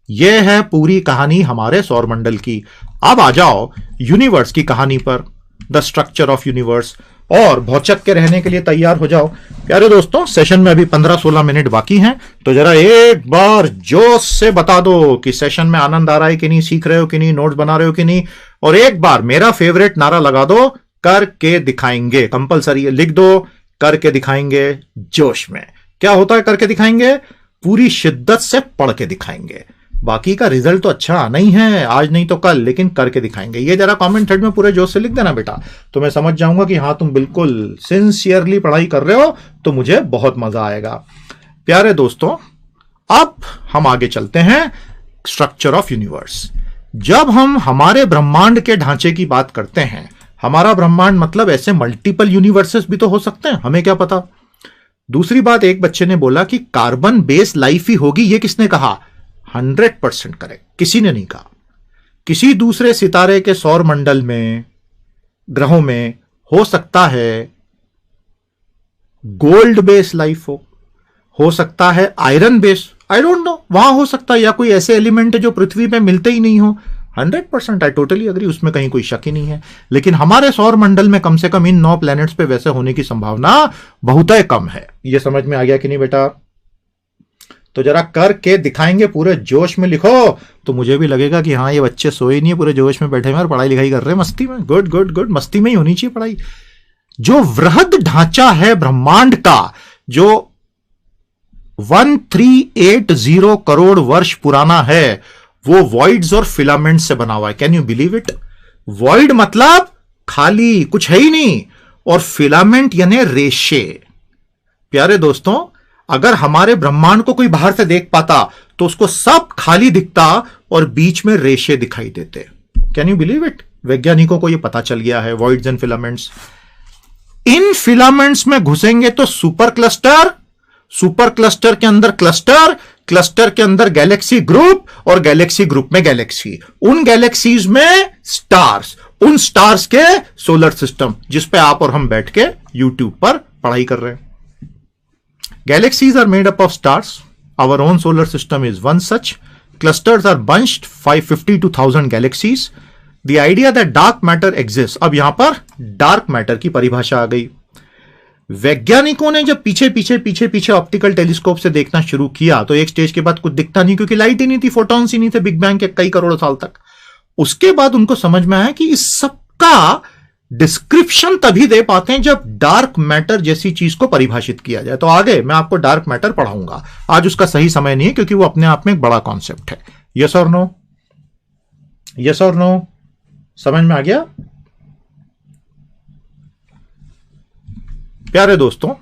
Speaker 1: यह है पूरी कहानी हमारे सौरमंडल की। अब आ जाओ यूनिवर्स की कहानी पर, द स्ट्रक्चर ऑफ यूनिवर्स। और भौचक के रहने के लिए तैयार हो जाओ प्यारे दोस्तों। सेशन में अभी 15-16 मिनट बाकी हैं, तो जरा एक बार जोश से बता दो कि सेशन में आनंद आ रहा है कि नहीं, सीख रहे हो कि नहीं, नोट्स बना रहे हो कि नहीं। और एक बार मेरा फेवरेट नारा लगा दो, करके दिखाएंगे। कंपलसरी लिख दो, करके दिखाएंगे जोश में। क्या होता है करके दिखाएंगे? पूरी शिद्दत से पढ़ के दिखाएंगे। बाकी का रिजल्ट तो अच्छा आना ही है, आज नहीं तो कल, लेकिन करके दिखाएंगे। ये जरा कमेंट थ्रेड में पूरे जोश से लिख देना बेटा, तो मैं समझ जाऊंगा कि हाँ तुम बिल्कुल सिंसियरली पढ़ाई कर रहे हो, तो मुझे बहुत मजा आएगा। प्यारे दोस्तों, अब हम आगे चलते हैं स्ट्रक्चर ऑफ यूनिवर्स। जब हम हमारे ब्रह्मांड के ढांचे की बात करते हैं, हमारा ब्रह्मांड मतलब ऐसे मल्टीपल यूनिवर्सेस भी तो हो सकते हैं, हमें क्या पता। दूसरी बात, एक बच्चे ने बोला कि कार्बन बेस्ड लाइफ ही होगी, ये किसने कहा? 100% करेक्ट, किसी ने नहीं कहा। किसी दूसरे सितारे के सौर मंडल में, ग्रहों में हो सकता है गोल्ड बेस लाइफ हो सकता है iron base, I don't know, वहां हो सकता है, या कोई ऐसे एलिमेंट जो पृथ्वी पे मिलते ही नहीं हो। 100% आई टोटली अग्री, उसमें कहीं कोई शक ही नहीं है। लेकिन हमारे सौर मंडल में कम से कम इन 9 प्लैनेट्स पे वैसे होने की संभावना बहुत ही कम है। ये समझ में आ गया कि नहीं बेटा? तो जरा करके दिखाएंगे, पूरे जोश में लिखो, तो मुझे भी लगेगा कि हाँ ये बच्चे सोए नहीं है, पूरे जोश में बैठे हैं और पढ़ाई लिखाई कर रहे हैं मस्ती में। गुड गुड गुड, मस्ती में ही होनी चाहिए पढ़ाई। जो वृहद ढांचा है ब्रह्मांड का, जो 1380 करोड़ वर्ष पुराना है, वो वॉइड्स और फिलामेंट से बना हुआ है। Can you believe it? Void मतलब खाली, कुछ है ही नहीं, और फिलामेंट यानी रेशे। प्यारे दोस्तों, अगर हमारे ब्रह्मांड को कोई बाहर से देख पाता तो उसको सब खाली दिखता और बीच में रेशे दिखाई देते। Can you believe it? वैज्ञानिकों को यह पता चल गया है, voids and filaments. In filaments में घुसेंगे तो सुपर क्लस्टर, सुपर क्लस्टर के अंदर क्लस्टर, क्लस्टर के अंदर गैलेक्सी ग्रुप, और गैलेक्सी ग्रुप में गैलेक्सी, उन गैलेक्सीज में स्टार्स, उन स्टार्स के सोलर सिस्टम, जिस पे आप और हम बैठ के यूट्यूब पर पढ़ाई कर रहे हैं। Galaxies are made up of stars. Our own solar system is one such. Clusters are bunched 550 to 1000 galaxies. The idea that dark matter exists. अब यहां पर डार्क मैटर की परिभाषा आ गई। वैज्ञानिकों ने जब पीछे ऑप्टिकल टेलीस्कोप से देखना शुरू किया तो एक स्टेज के बाद कुछ दिखता नहीं, क्योंकि लाइट ही नहीं थी, फोटॉन्स ही नहीं थे बिग बैंग के कई करोड़ साल तक। उसके बाद उनको समझ में आया कि इस सबका डिस्क्रिप्शन तभी दे पाते हैं जब डार्क मैटर जैसी चीज को परिभाषित किया जाए। तो आगे मैं आपको डार्क मैटर पढ़ाऊंगा, आज उसका सही समय नहीं है क्योंकि वो अपने आप में एक बड़ा कॉन्सेप्ट है। यस और नो? यस और नो? समझ में आ गया? प्यारे दोस्तों,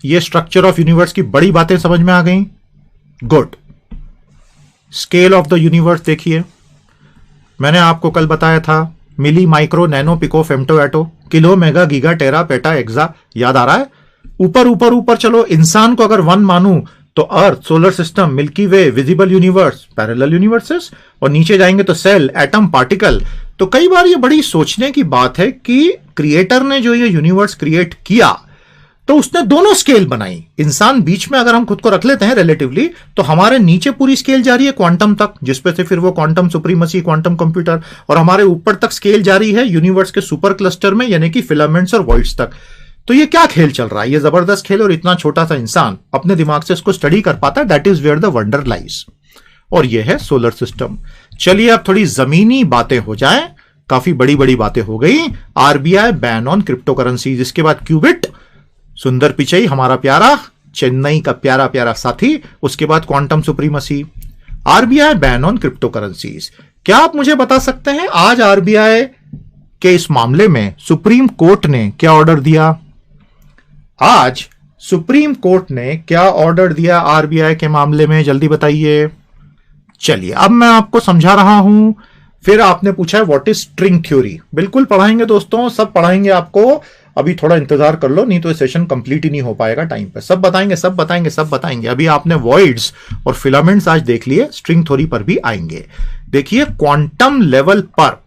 Speaker 1: ये स्ट्रक्चर ऑफ यूनिवर्स की बड़ी बातें समझ में आ गई? Good. Scale of the universe देखिए, मैंने आपको कल बताया था मिली, माइक्रो, नैनो, पिको, फेम्टो, एटो, किलो, मेगा, गीगा, टेरा, पेटा, एक्सा, याद आ रहा है? ऊपर चलो, इंसान को अगर 1 मानूं तो अर्थ, सोलर सिस्टम, मिल्की वे, विजिबल यूनिवर्स, पैरेलल यूनिवर्सेस, और नीचे जाएंगे तो सेल, एटम, पार्टिकल। तो कई बार ये बड़ी सोचने की बात है कि क्रिएटर ने जो ये यूनिवर्स क्रिएट किया तो उसने दोनों स्केल बनाई। इंसान बीच में अगर हम खुद को रख लेते हैं रिलेटिवली, तो हमारे नीचे पूरी स्केल जारी है क्वांटम तक, जिसपे से फिर वो क्वांटम सुप्रीमसी, क्वांटम कंप्यूटर, और हमारे ऊपर तक स्केल जारी है यूनिवर्स के सुपर क्लस्टर में, यानी कि फिलामेंट्स और वॉइड्स तक। तो ये क्या खेल चल रहा है? ये जबरदस्त खेल, और इतना छोटा सा इंसान अपने दिमाग से इसको स्टडी कर पाता है। That is where the wonder lies. और ये है सोलर सिस्टम। चलिए अब थोड़ी जमीनी बातें हो जाएं, काफी बड़ी बड़ी बातें हो गई। RBI ban on crypto currencies, इसके बाद क्यूबिट, सुंदर पिचई हमारा प्यारा चेन्नई का प्यारा प्यारा साथी, उसके बाद quantum supremacy. RBI ban on crypto currencies. क्या आप मुझे बता सकते हैं आज आरबीआई के इस मामले में सुप्रीम कोर्ट ने क्या ऑर्डर दिया? आज सुप्रीम कोर्ट ने क्या ऑर्डर दिया आरबीआई के मामले में? जल्दी बताइए। चलिए अब मैं आपको समझा रहा हूं। फिर आपने पूछा है व्हाट इज स्ट्रिंग थ्योरी। बिल्कुल पढ़ाएंगे दोस्तों, सब पढ़ाएंगे आपको। अभी थोड़ा इंतजार कर लो, नहीं तो ये सेशन कंप्लीट ही नहीं हो पाएगा टाइम पे। सब बताएंगे, सब बताएंगे, सब बताएंगे। अभी आपने वॉइड्स और फिलामेंट्स आज देख लिए, स्ट्रिंग थ्योरी पर भी आएंगे। देखिए, क्वांटम लेवल पर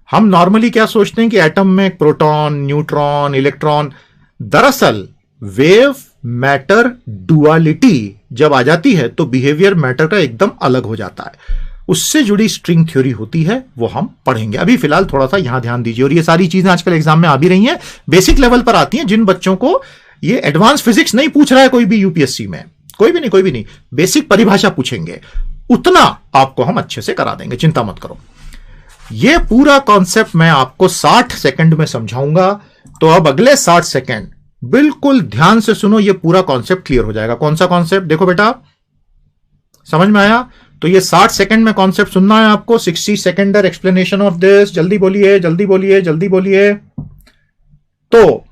Speaker 1: हम नॉर्मली क्या सोचते हैं कि एटम में प्रोटॉन, न्यूट्रॉन, इलेक्ट्रॉन। दरअसल वेव मैटर डुअलिटी जब आ जाती है तो बिहेवियर मैटर का एकदम अलग हो जाता है। उससे जुड़ी स्ट्रिंग थ्योरी होती है, वो हम पढ़ेंगे। अभी फिलहाल थोड़ा सा यहां ध्यान दीजिए। और ये सारी चीजें आजकल एग्जाम में आ भी रही हैं, बेसिक लेवल पर आती हैं। जिन बच्चों को ये एडवांस फिजिक्स नहीं पूछ रहा है कोई भी यूपीएससी में, कोई भी नहीं, बेसिक परिभाषा पूछेंगे, उतना आपको हम अच्छे से करा देंगे, चिंता मत करो। ये पूरा कॉन्सेप्ट मैं आपको 60 सेकंड में समझाऊंगा। तो अब अगले 60 सेकंड बिल्कुल ध्यान से सुनो, ये पूरा कॉन्सेप्ट क्लियर हो जाएगा। कौन सा कॉन्सेप्ट? देखो बेटा, समझ में आया? तो ये 60 सेकंड में कॉन्सेप्ट सुनना है आपको। 60 सेकेंडर एक्सप्लेनेशन ऑफ दिस। जल्दी बोलिए, जल्दी बोलिए, जल्दी बोलिए। तो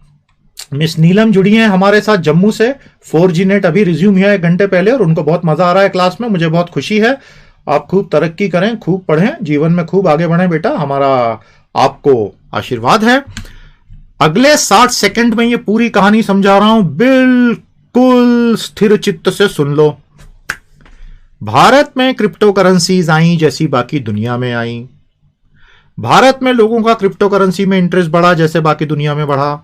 Speaker 1: मिस नीलम जुड़ी हैं हमारे साथ जम्मू से। 4G नेट अभी रिज्यूम हुआ 1 घंटे पहले, और उनको बहुत मजा आ रहा है क्लास में। मुझे बहुत खुशी है। आप खूब तरक्की करें, खूब पढ़ें, जीवन में खूब आगे बढ़ें बेटा, हमारा आपको आशीर्वाद है। अगले 60 सेकंड में ये पूरी कहानी समझा रहा हूं, बिल्कुल स्थिर चित्त से सुन लो। भारत में क्रिप्टो करेंसीज आई जैसी बाकी दुनिया में आई। भारत में लोगों का क्रिप्टो करेंसी में इंटरेस्ट बढ़ा जैसे बाकी दुनिया में बढ़ा।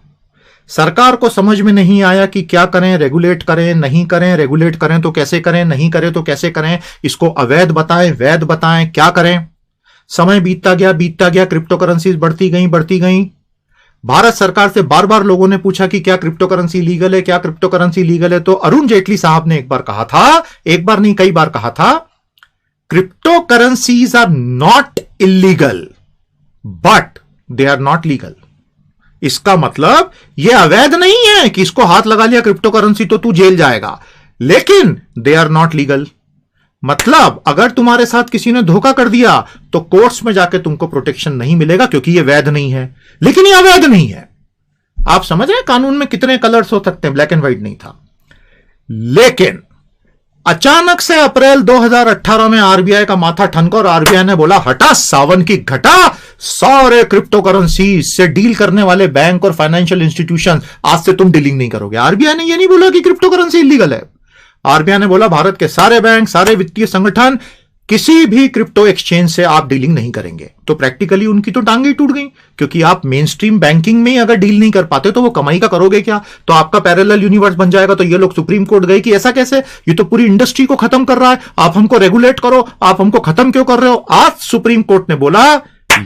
Speaker 1: सरकार को समझ में नहीं आया कि क्या करें, रेगुलेट करें नहीं करें, रेगुलेट करें तो कैसे करें, नहीं करें तो कैसे करें, इसको अवैध बताएं वैध बताएं, क्या करें। समय बीतता गया, क्रिप्टो करेंसीज बढ़ती गई। भारत सरकार से बार बार लोगों ने पूछा कि क्या क्रिप्टो करेंसी लीगल है, क्या क्रिप्टो करेंसी लीगल है। तो अरुण जेटली साहब ने एक बार कहा था, एक बार नहीं कई बार कहा था, cryptocurrencies are not illegal but they are not legal. इसका मतलब यह अवैध नहीं है कि इसको हाथ लगा लिया क्रिप्टो करेंसी तो तू जेल जाएगा, लेकिन दे आर नॉट लीगल। मतलब अगर तुम्हारे साथ किसी ने धोखा कर दिया तो कोर्ट्स में जाके तुमको प्रोटेक्शन नहीं मिलेगा क्योंकि यह वैध नहीं है, लेकिन यह अवैध नहीं है। आप समझ रहे हैं कानून में कितने कलर्स हो सकते हैं, ब्लैक एंड व्हाइट नहीं था। लेकिन अचानक से अप्रैल 2018 में आरबीआई का माथा ठनका और आरबीआई ने बोला हटा सावन की घटा, सारे क्रिप्टो करेंसी से डील करने वाले बैंक और फाइनेंशियल इंस्टीट्यूशन आज से तुम डीलिंग नहीं करोगे। आरबीआई ने यह नहीं बोला कि क्रिप्टो करेंसी इलीगल है। आरबीआई ने बोला भारत के सारे बैंक, सारे वित्तीय संगठन, किसी भी क्रिप्टो एक्सचेंज से आप डीलिंग नहीं करेंगे। तो प्रैक्टिकली उनकी तो टांगें टूट गई, क्योंकि आप मेन स्ट्रीम बैंकिंग में अगर डील नहीं कर पाते तो वो कमाई का करोगे क्या, तो आपका पैरेलल यूनिवर्स बन जाएगा। तो ये लोग सुप्रीम कोर्ट गए कि ऐसा कैसे, ये तो पूरी इंडस्ट्री को खत्म कर रहा है, आप हमको रेगुलेट करो, आप हमको खत्म क्यों कर रहे हो। आज सुप्रीम कोर्ट ने बोला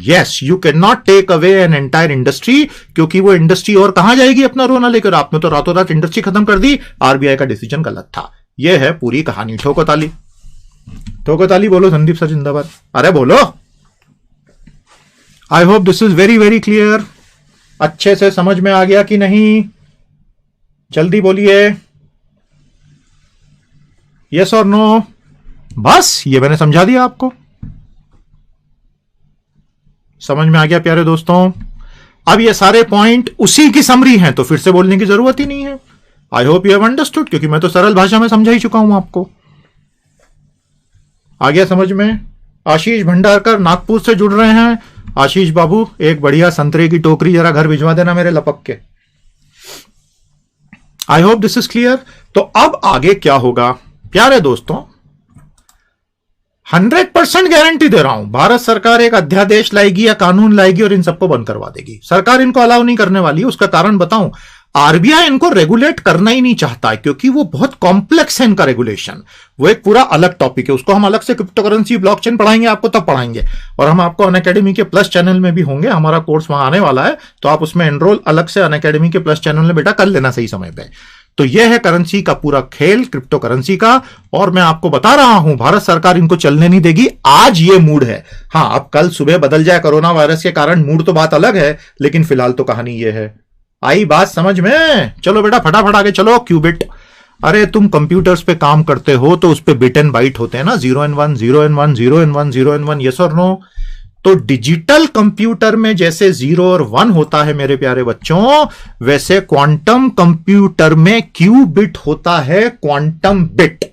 Speaker 1: yes you can not take away an entire industry, क्योंकि वो इंडस्ट्री और कहां जाएगी अपना रोना लेकर। आपने तो रातों रात इंडस्ट्री खत्म कर दी। आरबीआई का डिसीजन गलत था। यह है पूरी कहानी। ठोको ताली, ठोको ताली, बोलो संदीप सर जिंदाबाद। अरे बोलो। आई hope this is very very clear. अच्छे से समझ में आ गया कि नहीं, जल्दी बोलिए, यस और नो। बस ये मैंने समझा दिया आपको, समझ में आ गया प्यारे दोस्तों। अब ये सारे पॉइंट उसी की समरी हैं तो फिर से बोलने की जरूरत ही नहीं है। I hope you have understood, क्योंकि मैं तो सरल भाषा में समझा ही चुका हूं आपको। आ गया समझ में। आशीष भंडारकर नागपुर से जुड़ रहे हैं। आशीष बाबू एक बढ़िया संतरे की टोकरी जरा घर भिजवा देना मेरे लपक के। आई होप दिस इज क्लियर। तो अब आगे क्या होगा प्यारे दोस्तों, 100% गारंटी दे रहा हूं, भारत सरकार एक अध्यादेश लाएगी या कानून लाएगी और इन सबको बंद करवा देगी। सरकार इनको अलाउ नहीं करने वाली है। उसका कारण बताऊं, आरबीआई इनको रेगुलेट करना ही नहीं चाहता है, क्योंकि वो बहुत कॉम्प्लेक्स है इनका रेगुलेशन। वो एक पूरा अलग टॉपिक है, उसको हम अलग से क्रिप्टो करेंसी ब्लॉकचेन पढ़ाएंगे आपको, तब पढ़ाएंगे। और हम आपको अनअकैडमी के प्लस चैनल में भी होंगे, हमारा कोर्स वहां आने वाला है, तो आप उसमें एनरोल अलग से अनअकैडमी के प्लस चैनल में बेटा कर लेना सही समय पे। तो यह है करेंसी का पूरा खेल, क्रिप्टो करेंसी का। और मैं आपको बता रहा हूं भारत सरकार इनको चलने नहीं देगी। आज ये मूड है, हाँ अब कल सुबह बदल जाए कोरोना वायरस के कारण मूड तो बात अलग है, लेकिन फिलहाल तो कहानी ये है। आई बात समझ में। चलो बेटा फटाफट आगे चलो। क्यूबिट, अरे तुम कंप्यूटर्स पे काम करते हो तो उस पे बिट एंड बाइट होते हैं ना, 0 and 1 0 and 1 0 and 1 0 and 1, yes और नो। तो डिजिटल कंप्यूटर में जैसे 0 और 1 होता है मेरे प्यारे बच्चों, वैसे क्वांटम कंप्यूटर में क्यूबिट होता है, quantum bit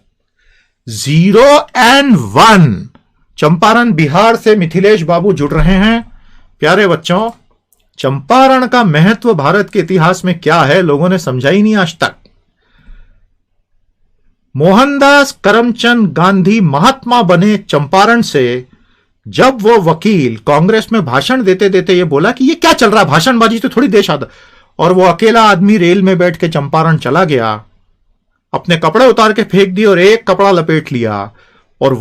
Speaker 1: 0 and 1। Champaran Bihar से मिथिलेश बाबू जुड़ रहे हैं। प्यारे बच्चों, चंपारण का महत्व भारत के इतिहास में क्या है लोगों ने समझा ही नहीं आज तक। मोहनदास करमचंद गांधी महात्मा बने चंपारण से। जब वो वकील कांग्रेस में भाषण देते देते ये बोला कि ये क्या चल रहा है, भाषणबाजी तो थोड़ी देश आदर, और वो अकेला आदमी रेल में बैठ के चंपारण चला गया, अपने कपड़े उतार के फेंक दिए और एक कपड़ा लपेट लिया। और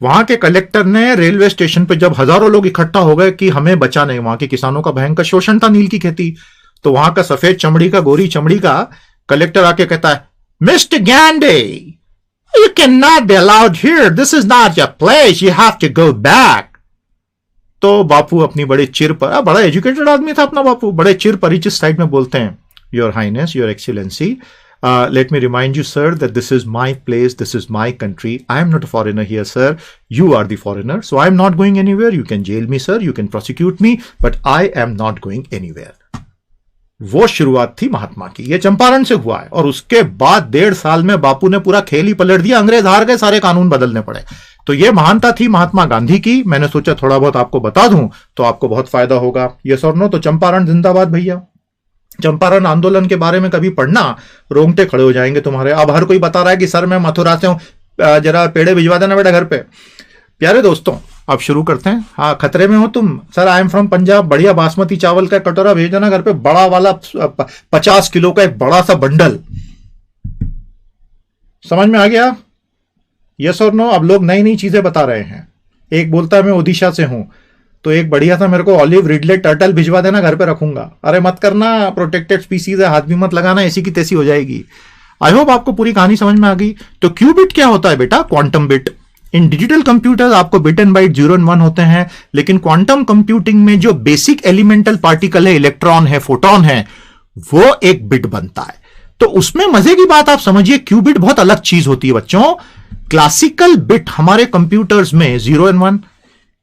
Speaker 1: वहां के कलेक्टर ने रेलवे स्टेशन पे जब हजारों लोग इकट्ठा हो गए कि हमें बचाने, वहां के किसानों का भयंकर शोषण था नील की खेती, तो वहां का सफेद चमड़ी का गोरी चमड़ी का कलेक्टर आके कहता है, mister Gandhi, you cannot be allowed here, this is not your place, you have to go back। तो बापू अपनी बड़े चिर पर, बड़ा एजुकेटेड आदमी था अपना बापू, बड़े चिर परिचित स्टाइल में बोलते हैं, your highness, your excellency, let me remind you sir that this is my place, this is my country, I am not a foreigner here sir, you are the foreigner, so I am not going anywhere, you can jail me sir, you can prosecute me, but I am not going anywhere। वो शुरुआत थी महात्मा की, ये चंपारण से हुआ है। और उसके बाद 1.5 साल में बापू ने पूरा खेल ही पलट दिया, अंग्रेज हार गए, सारे कानून बदलने पड़े। तो ये महानता थी महात्मा गांधी की। मैंने सोचा थोड़ा बहुत आपको बता दूं तो आपको बहुत फायदा होगा। यस और नो। तो चंपारण जिंदाबाद भैया। चंपारण आंदोलन के बारे में कभी पढ़ना, रोंगटे खड़े हो जाएंगे तुम्हारे। अब हर कोई बता रहा है कि सर मैं मथुरा से हूं। जरा पेड़े भिजवा देना बेटा घर पे। प्यारे दोस्तों अब शुरू करते हैं। हाँ, खतरे में हो तुम? Sir I am from Punjab, बढ़िया बासमती चावल का कटोरा भेज देना घर पे, बड़ा वाला 50 किलो का एक बड़ा सा बंडल। समझ में आ गया? यस और नो? अब लोग नई नई चीजें बता रहे हैं। एक बोलता है मैं ओडिशा से हूं, तो एक बढ़िया था मेरे को ऑलिव रिडले टर्टल भिजवा देना, घर पे रखूंगा। अरे मत करना, प्रोटेक्टेड स्पीसीज है, हाथ भी मत लगाना, ऐसी की तैसी हो जाएगी। आई होप आपको पूरी कहानी समझ में आ गई। तो क्यूबिट क्या होता है बेटा? Quantum bit. इन डिजिटल कंप्यूटर्स आपको बिट एंड बाइट 0 और 1 होते हैं, लेकिन क्वांटम कंप्यूटिंग में जो बेसिक एलिमेंटल पार्टिकल है, इलेक्ट्रॉन है, फोटोन है, वो एक बिट बनता है। तो उसमें मजे की बात आप समझिए, क्यूबिट बहुत अलग चीज होती है बच्चों। क्लासिकल बिट हमारे कंप्यूटर्स में 0 और 1,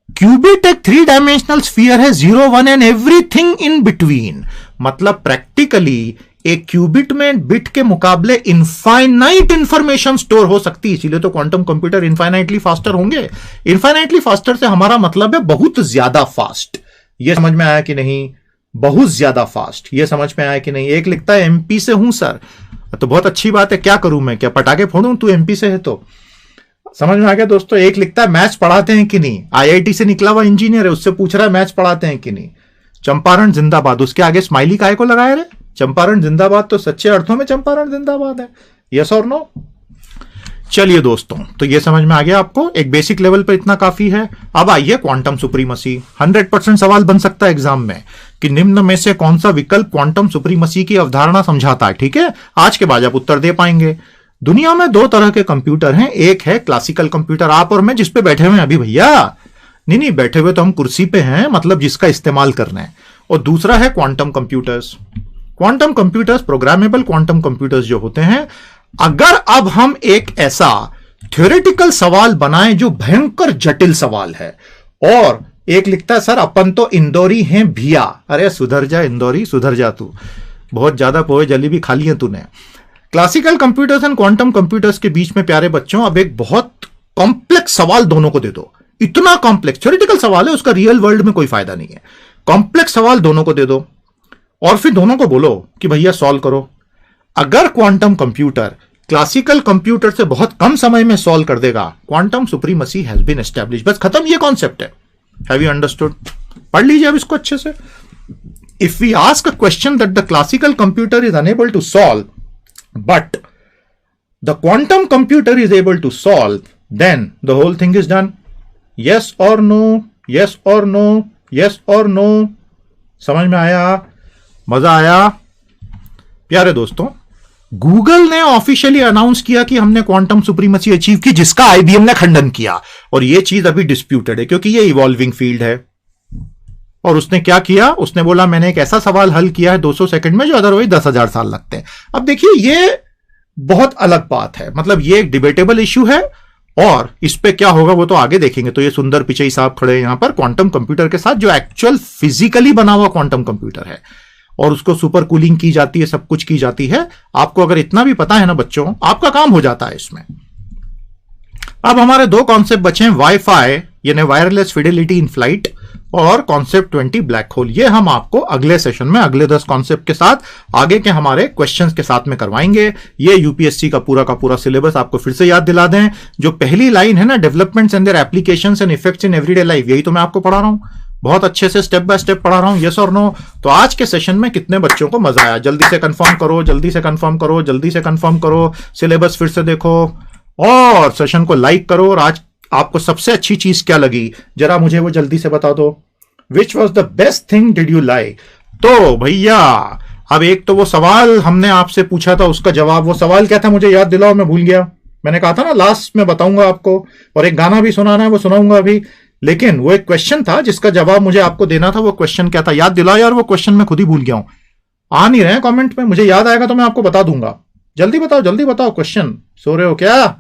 Speaker 1: क्यूबिट एक 3 डायमेंशनल स्फीयर है, 0, 1 एंड एवरीथिंग इन बिटवीन। मतलब प्रैक्टिकली एक क्यूबिट में बिट के मुकाबले इनफाइनाइट इंफॉर्मेशन स्टोर हो सकती है, इसीलिए तो क्वांटम कंप्यूटर इनफाइनाइटली फास्टर होंगे। इनफाइनाइटली फास्टर से हमारा मतलब है बहुत ज्यादा फास्ट। यह समझ में आया कि नहीं? बहुत ज्यादा फास्ट, यह समझ में आया कि नहीं? एक लिखता है एमपी से हूं सर, तो बहुत अच्छी बात है, क्या करूं मैं, क्या पटाखे फोड़ूं? तू एमपी से है तो। समझ में आ गया दोस्तों? एक लिखता है मैथ्स पढ़ाते हैं कि नहीं, आईआईटी से निकला हुआ इंजीनियर है, उससे पूछ रहा है मैथ्स पढ़ाते हैं कि नहीं। चंपारण जिंदाबाद, उसके आगे स्माइली काय को लगाया रे? चंपारण जिंदाबाद तो सच्चे अर्थों में चंपारण जिंदाबाद है। यस और नो? चलिए दोस्तों, तो ये समझ में आ गया आपको, एक बेसिक लेवल पर इतना काफी है। अब आइए क्वांटम सुप्रीमसी। 100% सवाल बन सकता है एग्जाम में कि निम्न में से कौन सा विकल्प क्वांटम सुप्रीमसी की अवधारणा समझाता है। ठीक है, आज के बाद आप उत्तर दे पाएंगे। दुनिया में 2 तरह के कंप्यूटर हैं, एक है क्लासिकल कंप्यूटर, आप और मैं जिस पे बैठे हुए हैं अभी भैया, नहीं बैठे हुए तो हम कुर्सी पे हैं, मतलब जिसका इस्तेमाल करना है, और दूसरा है quantum computers. Quantum computers, programmable quantum computers जो होते हैं, अगर अब हम एक ऐसा थ्योरेटिकल सवाल बनाएं जो भयंकर जटिल सवाल है, और एक लिखता है सर अपन तो इंदौरी हैं भिया। अरे सुधर जा इंदौरी, सुधर जा तू, बहुत ज्यादा पोहे जलेबी खा ली है तूने। Classical computers and quantum computers के बीच में प्यारे बच्चों अब एक बहुत कॉम्प्लेक्स सवाल दोनों को दे दो। इतना कॉम्प्लेक्स, थ्योरेटिकल सवाल है, उसका रियल वर्ल्ड में कोई फायदा नहीं है। कॉम्प्लेक्स सवाल दोनों को दे दो और फिर दोनों को बोलो कि भैया सॉल्व करो। अगर क्वांटम कंप्यूटर क्लासिकल कंप्यूटर से बहुत कम समय में सॉल्व कर देगा, quantum supremacy has been established. बस खत्म, ये कॉन्सेप्ट है। Have you understood? पढ़ लीजिए अब इसको अच्छे से। If we ask a question that the classical computer is unable to solve but the quantum computer is able to solve, then the whole thing is done. Yes or no? Yes or no? Yes or no? समझ में आया? मजा आया? प्यारे दोस्तों, Google ने officially announce किया कि हमने क्वांटम सुप्रीमसी अचीव की, जिसका आईबीएम ने खंडन किया, और यह चीज अभी डिस्प्यूटेड है क्योंकि यह इवॉल्विंग फील्ड है। और उसने क्या किया? उसने बोला मैंने एक ऐसा सवाल हल किया है 200 सेकंड में जो अदरवाइज 10,000 साल लगते हैं। अब देखिए, ये बहुत अलग बात है, मतलब ये एक डिबेटेबल इश्यू है, और इस पे क्या होगा वो तो आगे देखेंगे। तो ये सुंदर पिचई साहब खड़े हैं यहां पर क्वांटम कंप्यूटर के साथ, जो एक्चुअल फिजिकली बना हुआ क्वांटम कंप्यूटर है, और उसको सुपर कूलिंग की जाती है, सब कुछ की जाती है। आपको अगर इतना भी पता है ना बच्चों, आपका काम हो जाता है इसमें। अब हमारे 2 कॉन्सेप्ट बचे हैं, वाईफाई यानी वायरलेस फिडेलिटी इन फ्लाइट, और कॉन्सेप्ट 20 ब्लैक होल। ये हम आपको अगले सेशन में अगले 10 कॉन्सेप्ट के साथ आगे के हमारे क्वेश्चंस के साथ में करवाएंगे। ये यूपीएससी का पूरा सिलेबस आपको फिर से याद दिला दें। जो पहली लाइन है ना, developments and their applications and effects in everyday life, यही तो मैं आपको पढ़ा रहा हूं, बहुत अच्छे से स्टेप बाय स्टेप पढ़ा रहा हूं। यस और नो? तो आज के सेशन में कितने बच्चों को मजा आया? जल्दी से कंफर्म करो, जल्दी से कंफर्म करो, जल्दी से कंफर्म करो। सिलेबस फिर से देखो और सेशन को लाइक करो। और आज आपको सबसे अच्छी चीज क्या लगी, जरा मुझे वो जल्दी से बता दो। Which was the best thing did you like? तो भैया अब एक तो वो सवाल हमने आपसे पूछा था, उसका जवाब, वो सवाल क्या था मुझे याद दिलाओ, मैं भूल गया। मैंने कहा था ना लास्ट में बताऊंगा आपको, और एक गाना भी सुनाना है, वो सुनाऊंगा अभी। लेकिन वो एक क्वेश्चन था जिसका जवाब मुझे आपको देना था। वो क्वेश्चन क्या था, याद दिलाओ यार। वो क्वेश्चन मैं खुद ही भूल गया हूं, आ नहीं रहे कमेंट में। मुझे याद आएगा तो मैं आपको बता दूंगा। जल्दी बताओ, जल्दी बताओ। क्वेश्चन सो रहे हो क्या?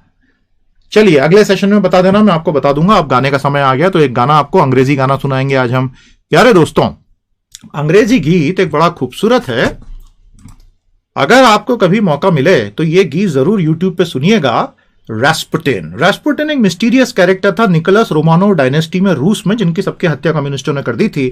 Speaker 1: चलिए अगले सेशन में बता देना, मैं आपको बता दूंगा। अब गाने का समय आ गया, तो एक गाना आपको, अंग्रेजी गाना सुनाएंगे आज हम। प्यारे दोस्तों, अंग्रेजी गीत एक बड़ा खूबसूरत है। अगर आपको कभी मौका मिले तो ये गीत जरूर यूट्यूब पे सुनिएगा। रास्पुटिन एक मिस्टीरियस कैरेक्टर था निकोलस रोमानोव डायनेस्टी में, रूस में, जिनकी सबकी हत्या कम्युनिस्टों ने कर दी थी।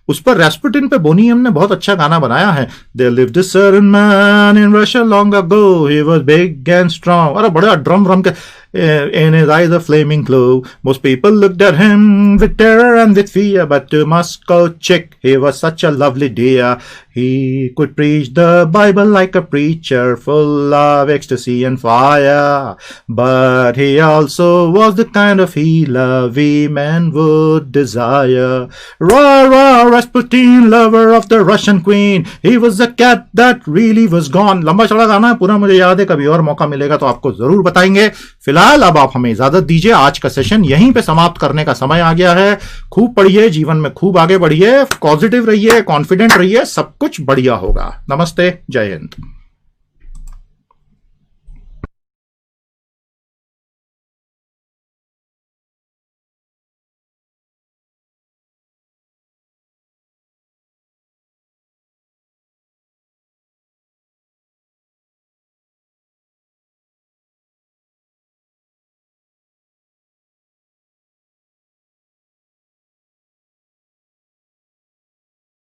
Speaker 1: उस पर रास्पुटिन पे बोनी एम ने बहुत अच्छा गाना बनाया है। There lived a certain man in Russia long ago, he was big and strong। अरे बड़ा ड्रम के in his eyes a flaming glow. Most people looked at him with terror and with fear, but to Moscow chick, he was such a lovely dear. He could preach the Bible like a preacher, full of ecstasy and fire. But he also was the kind of healer we men would desire. Rah, rah, Rasputin, lover of the Russian queen. He was a cat that really was gone. लंबा चौड़ा गाना है, पूरा मुझे याद है, कभी और मौका मिलेगा तो आपको जरूर बताएंगे. फिलहाल अब आप हमें इजाजत दीजिए. आज का सेशन यहीं पे समाप्त करने का समय आ गया है. खूब पढ़िए, जीवन में खूब आगे बढ़िए, पॉजिटिव रहिए, कॉन्फिडेंट रहिए, सब कुछ बढ़िया होगा. नमस्ते, जय हिंद.